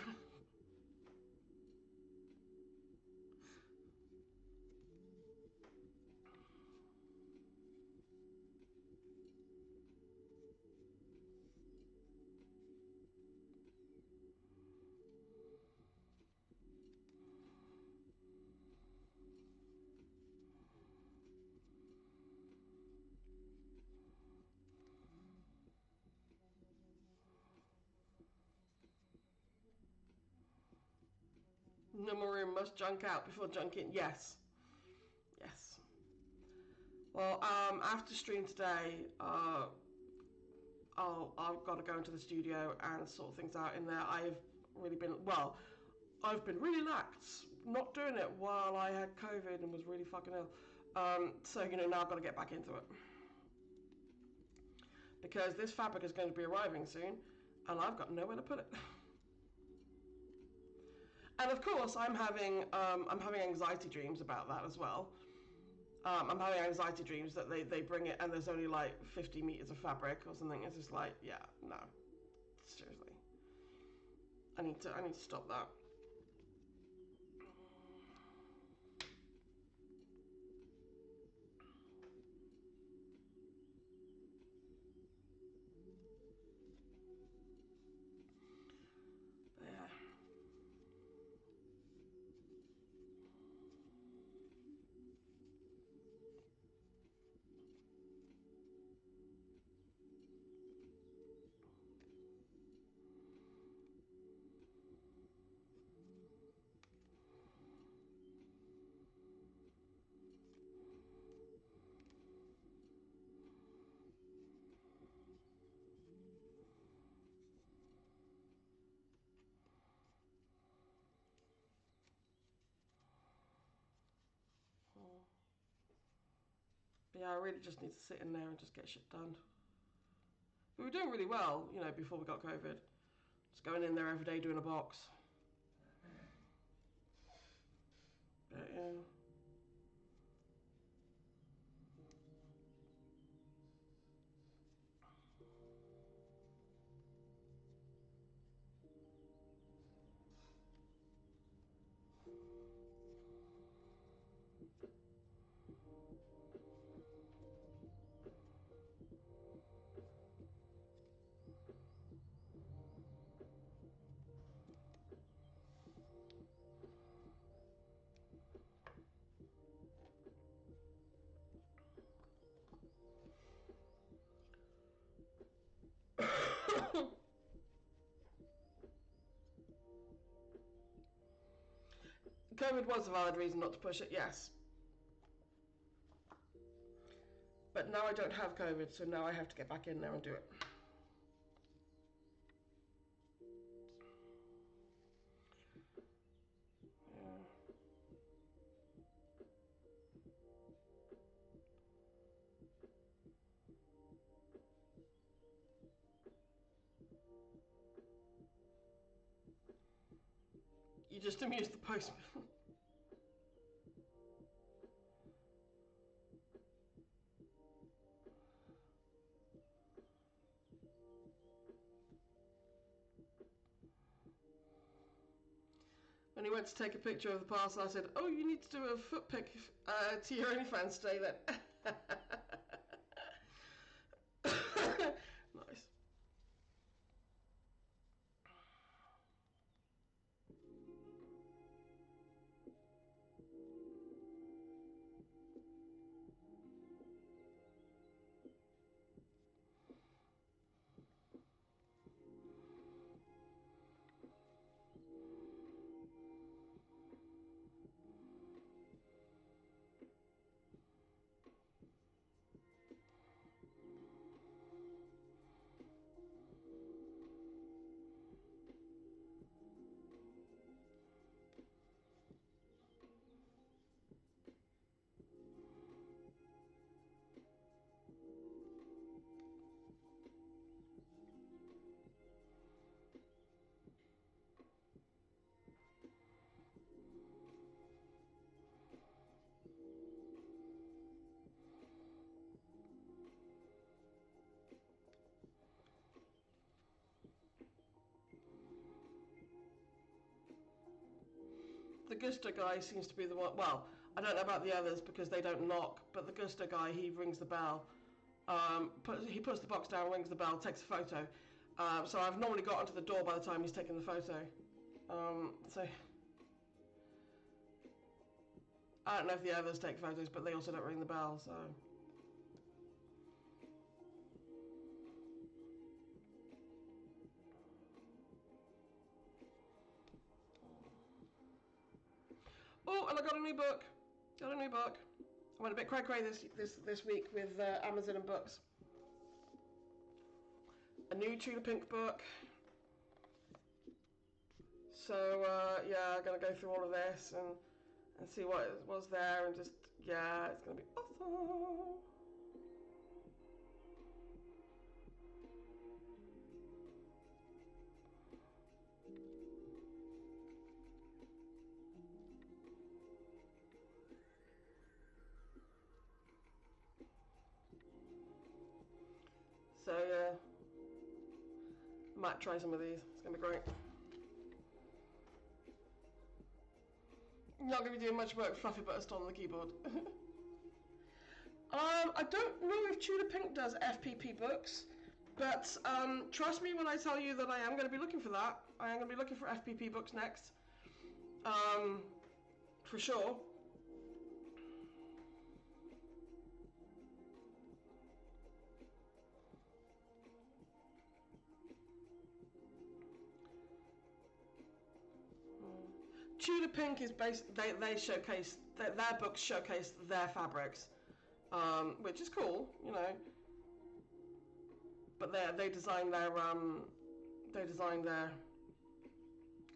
No more room, must junk out before junking. Yes. Yes. Well, after stream today, I've got to go into the studio and sort things out in there. I've been really lax, not doing it while I had COVID and was really fucking ill. So now I've got to get back into it because this fabric is going to be arriving soon, and I've got nowhere to put it. And of course, I'm having anxiety dreams about that as well. I'm having anxiety dreams that they bring it and there's only like 50 meters of fabric or something. It's just like, yeah, no, seriously, I need to stop that. But yeah. But yeah, I really just need to sit in there and just get shit done. We were doing really well, before we got COVID. Just going in there every day doing a box. But yeah. COVID was a valid reason not to push it, yes. But now I don't have COVID, so now I have to get back in there and do it. Yeah. You just amused the postman. When he went to take a picture of the parcel, I said, "Oh, you need to do a foot pic to your OnlyFans today then." Nice. The Gusto guy seems to be the one. Well, I don't know about the others because they don't knock, but the Gusto guy, he rings the bell. He puts the box down, rings the bell, takes a photo. So I've normally got onto the door by the time he's taken the photo. So I don't know if the others take photos, but they also don't ring the bell. So. Oh, and I got a new book. Got a new book. I went a bit cray-cray this week with Amazon and books. A new Tudor Pink book. So yeah, I'm gonna go through all of this and see what was there and just yeah, it's gonna be awesome. So yeah, might try some of these. It's gonna be great. Not gonna be doing much work with Fluffy Butterstone on the keyboard. I don't know if Tudor Pink does FPP books, but trust me when I tell you that I am going to be looking for that. I am going to be looking for FPP books next, for sure. Tudor Pink is based. They showcase their books showcase their fabrics, which is cool, you know. But they design their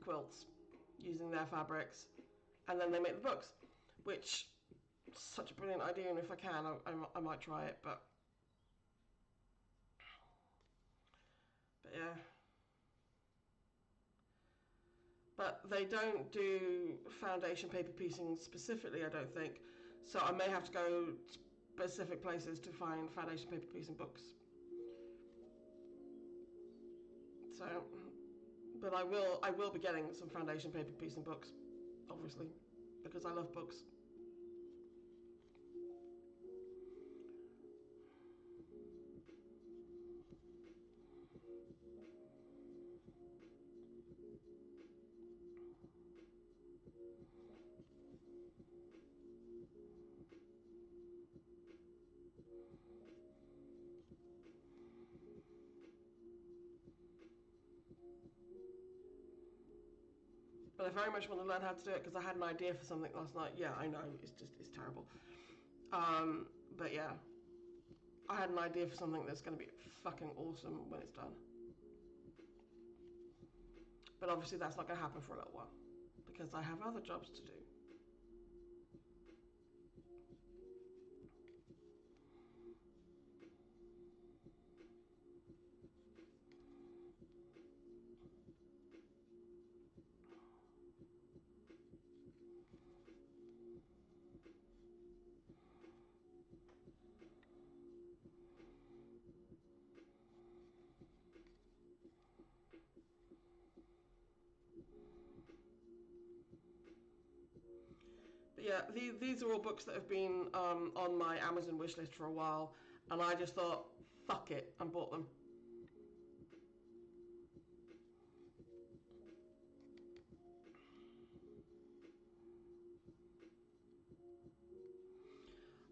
quilts using their fabrics, and then they make the books, which is such a brilliant idea. And if I can, I might try it. But yeah. but they don't do foundation paper piecing specifically, I don't think. So I may have to go specific places to find foundation paper piecing books. So, but I will be getting some foundation paper piecing books, obviously, because I love books. But I very much want to learn how to do it because I had an idea for something last night. Yeah, I know, it's terrible. But yeah, I had an idea for something that's going to be fucking awesome when it's done. But obviously that's not going to happen for a little while because I have other jobs to do. But yeah, these are all books that have been on my Amazon wish list for a while, and I just thought, fuck it, and bought them.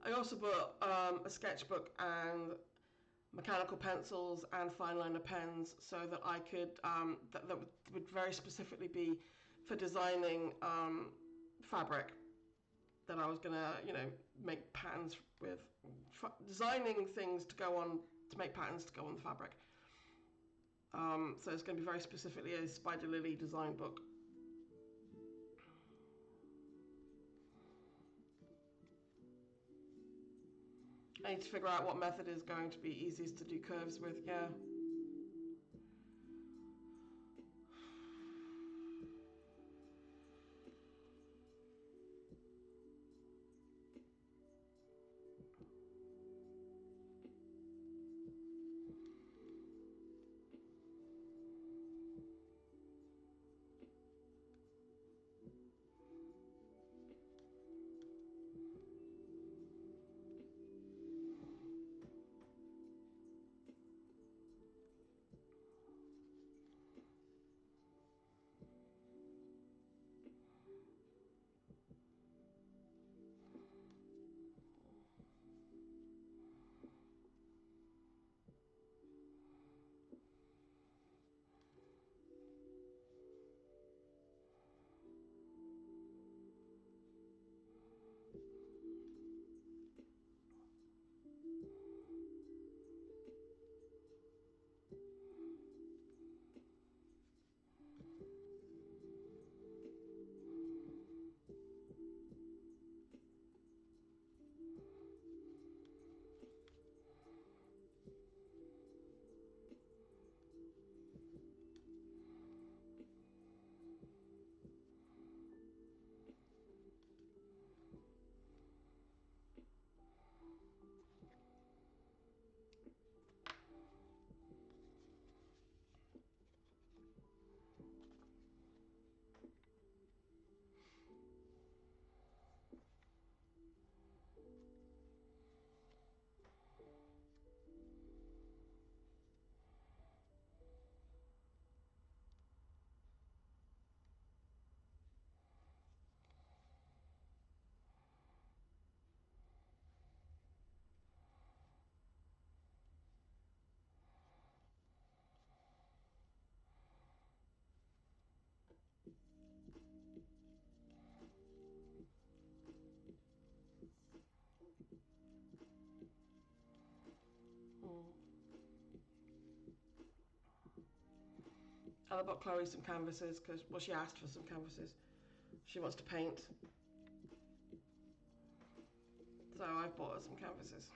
I also bought a sketchbook and mechanical pencils and fine liner pens so that I could that would very specifically be for designing fabric that I was gonna make patterns with, designing things to go on to make patterns to go on the fabric. So it's going to be very specifically a Spider Lily design book. I need to figure out what method is going to be easiest to do curves with, yeah. And I bought Chloe some canvases because, well, she asked for some canvases. She wants to paint. So I bought her some canvases.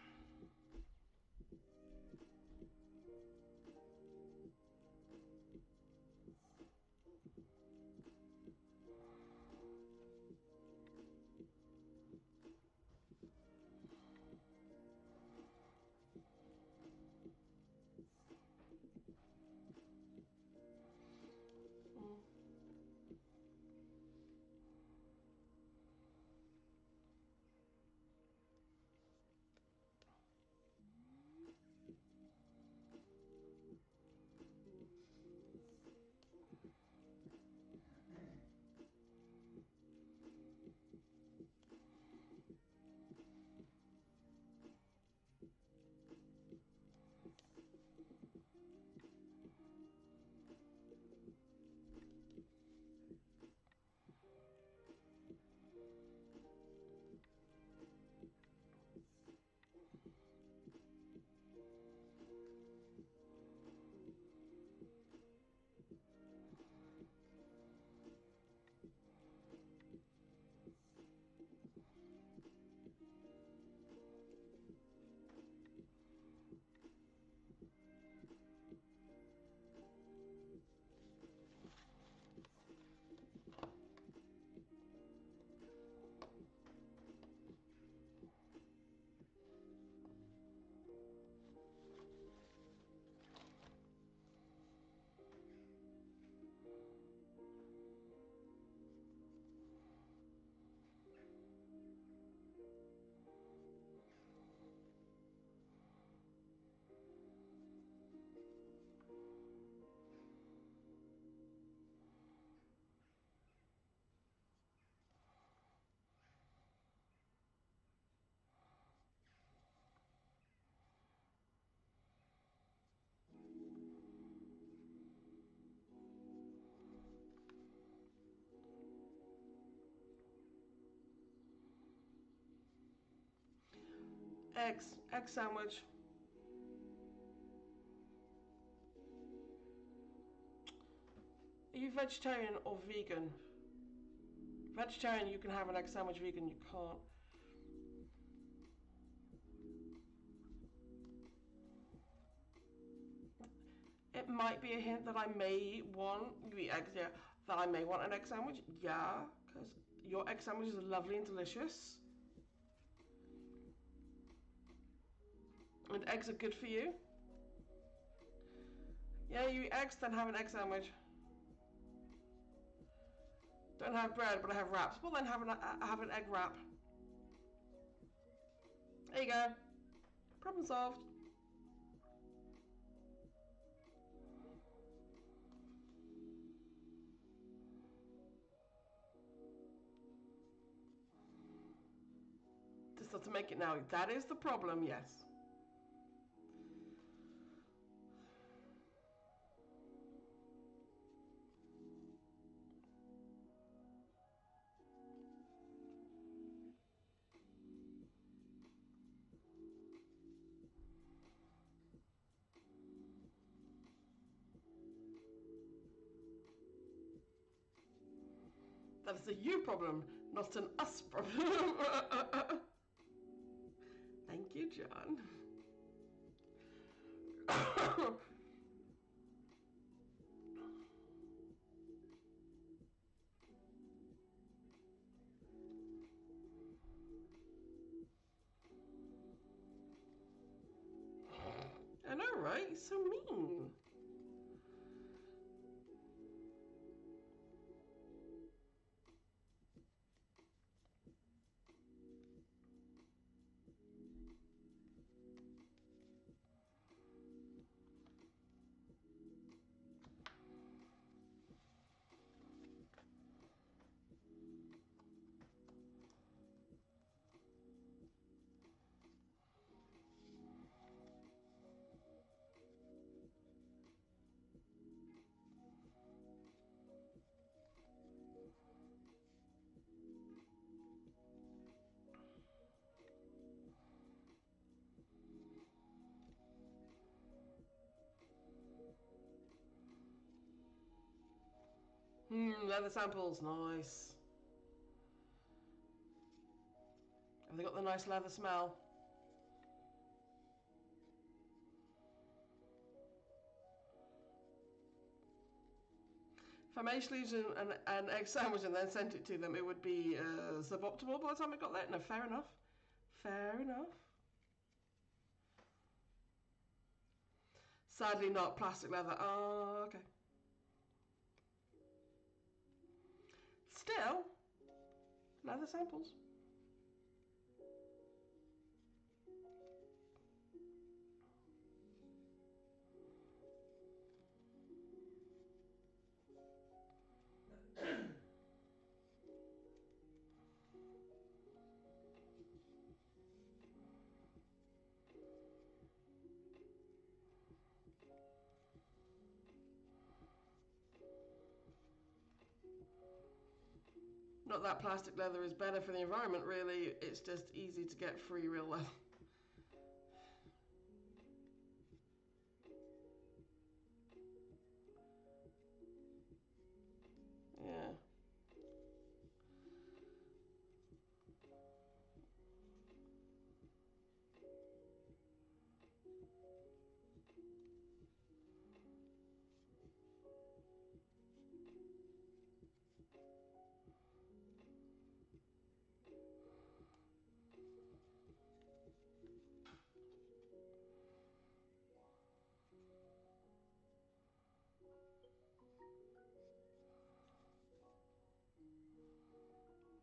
Egg sandwich. Are you vegetarian or vegan? Vegetarian, you can have an egg sandwich. Vegan, you can't. It might be a hint that I may want the eggs. Yeah, that I may want an egg sandwich. Yeah, because your egg sandwich is lovely and delicious, and eggs are good for you. Yeah, you eat eggs, then have an egg sandwich. Don't have bread, but I have wraps. Well, then have an egg wrap. There you go. Problem solved. Just have to make it now. That is the problem, yes. That is a you problem, not an us problem. Thank you, John. I know, right? He's so mean. Leather samples, nice. Have they got the nice leather smell? If I made sleeves and an egg sandwich and then sent it to them, it would be suboptimal by the time it got there. No, fair enough. Fair enough. Sadly not plastic leather. Oh, okay. Still, leather samples. Not that plastic leather is better for the environment, really. It's just easy to get free real leather. Yeah.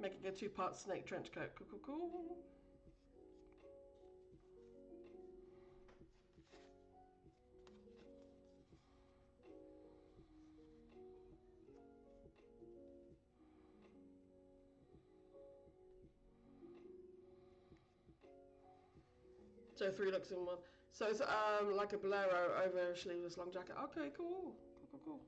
Making a two-part snake trench coat. Cool, cool, cool. So 3 looks in one. So it's like a bolero over a sleeveless long jacket. Okay, cool. Cool, cool, cool.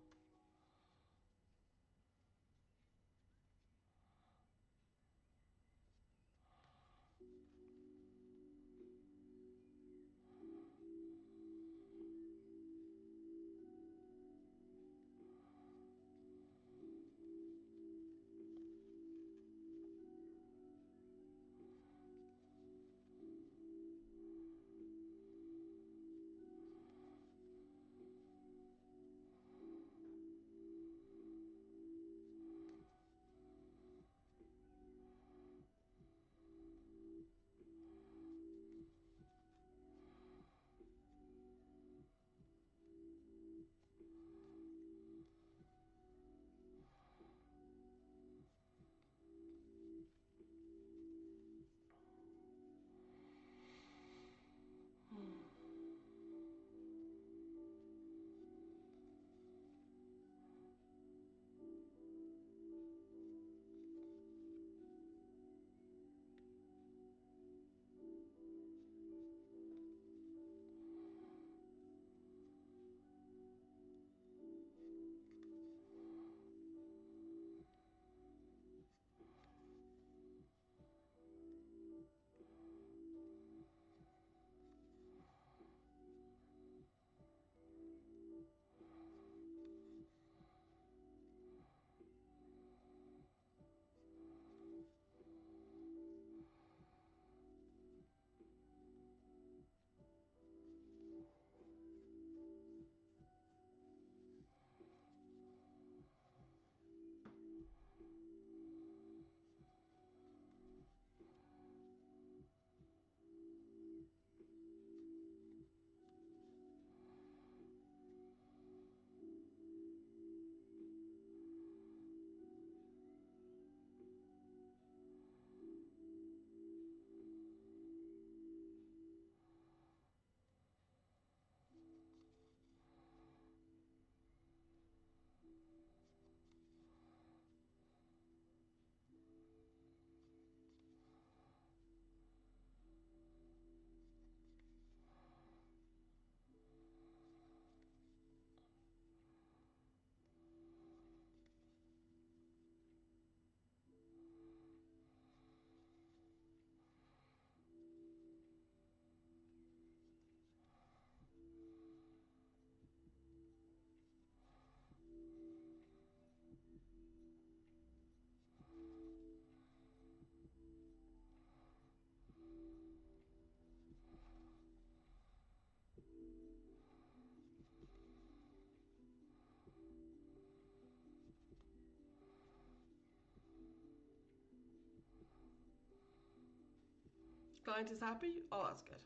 Client is happy? Oh, that's good.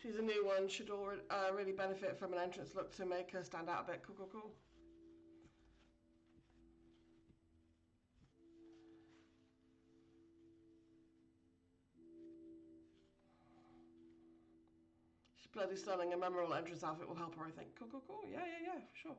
She's a new one. Should really benefit from an entrance look to make her stand out a bit. Cool, cool, cool. She's bloody stunning. A memorable entrance outfit will help her, I think. Cool, cool, cool. Yeah, yeah, yeah, for sure.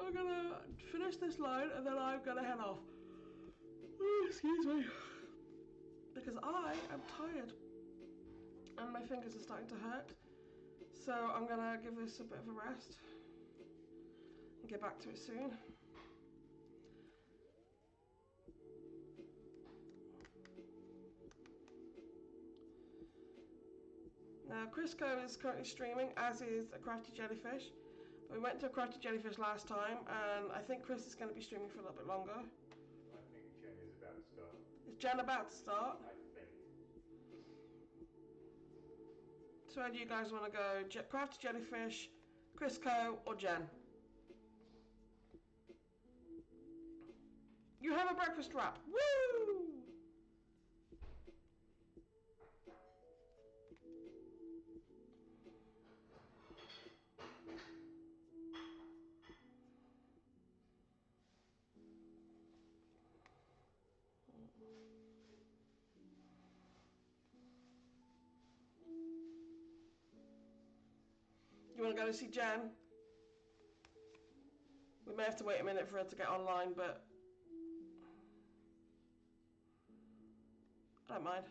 I'm gonna finish this line and then I'm gonna head off. Excuse me. Because I am tired and my fingers are starting to hurt. So I'm gonna give this a bit of a rest and get back to it soon. Now Crisco is currently streaming, as is a Crafty Jellyfish. We went to a Crafty Jellyfish last time, and I think Chris is going to be streaming for a little bit longer. I think Jen is about to start. Is Jen about to start? I think. So where do you guys want to go? Crafty Jellyfish, Crisco, or Jen? You have a breakfast wrap. Woo! You want to go to see Jen? We may have to wait a minute for her to get online, but I don't mind.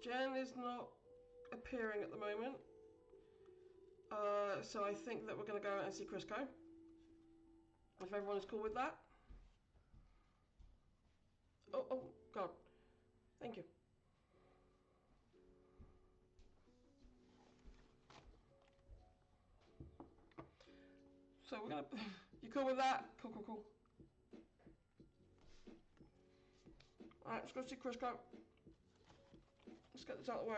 Jen is not appearing at the moment. So I think that we're going to go and see Crisco. If everyone is cool with that. Oh, God. Thank you. So we're going to... You cool with that? Cool. Alright, let's go see Crisco. Let's get this out of the way.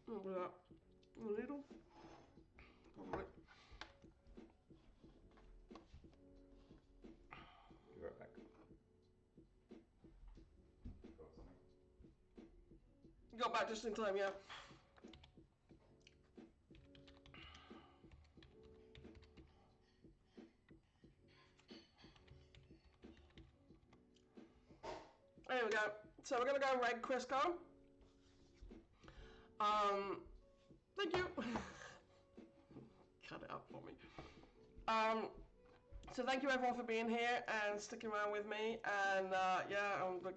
Look at that. A needle. Alright. Be right back. Got something? You got back just in time, yeah. There we go. So we're gonna go red Crisco. Thank you. Cut it up for me. So thank you everyone for being here and sticking around with me. And yeah, we're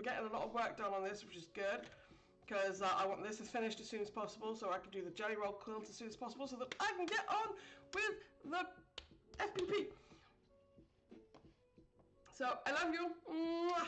getting a lot of work done on this, which is good, because I want this finished as soon as possible, so I can do the jelly roll quilt as soon as possible, so that I can get on with the FPP. So I love you. Mwah.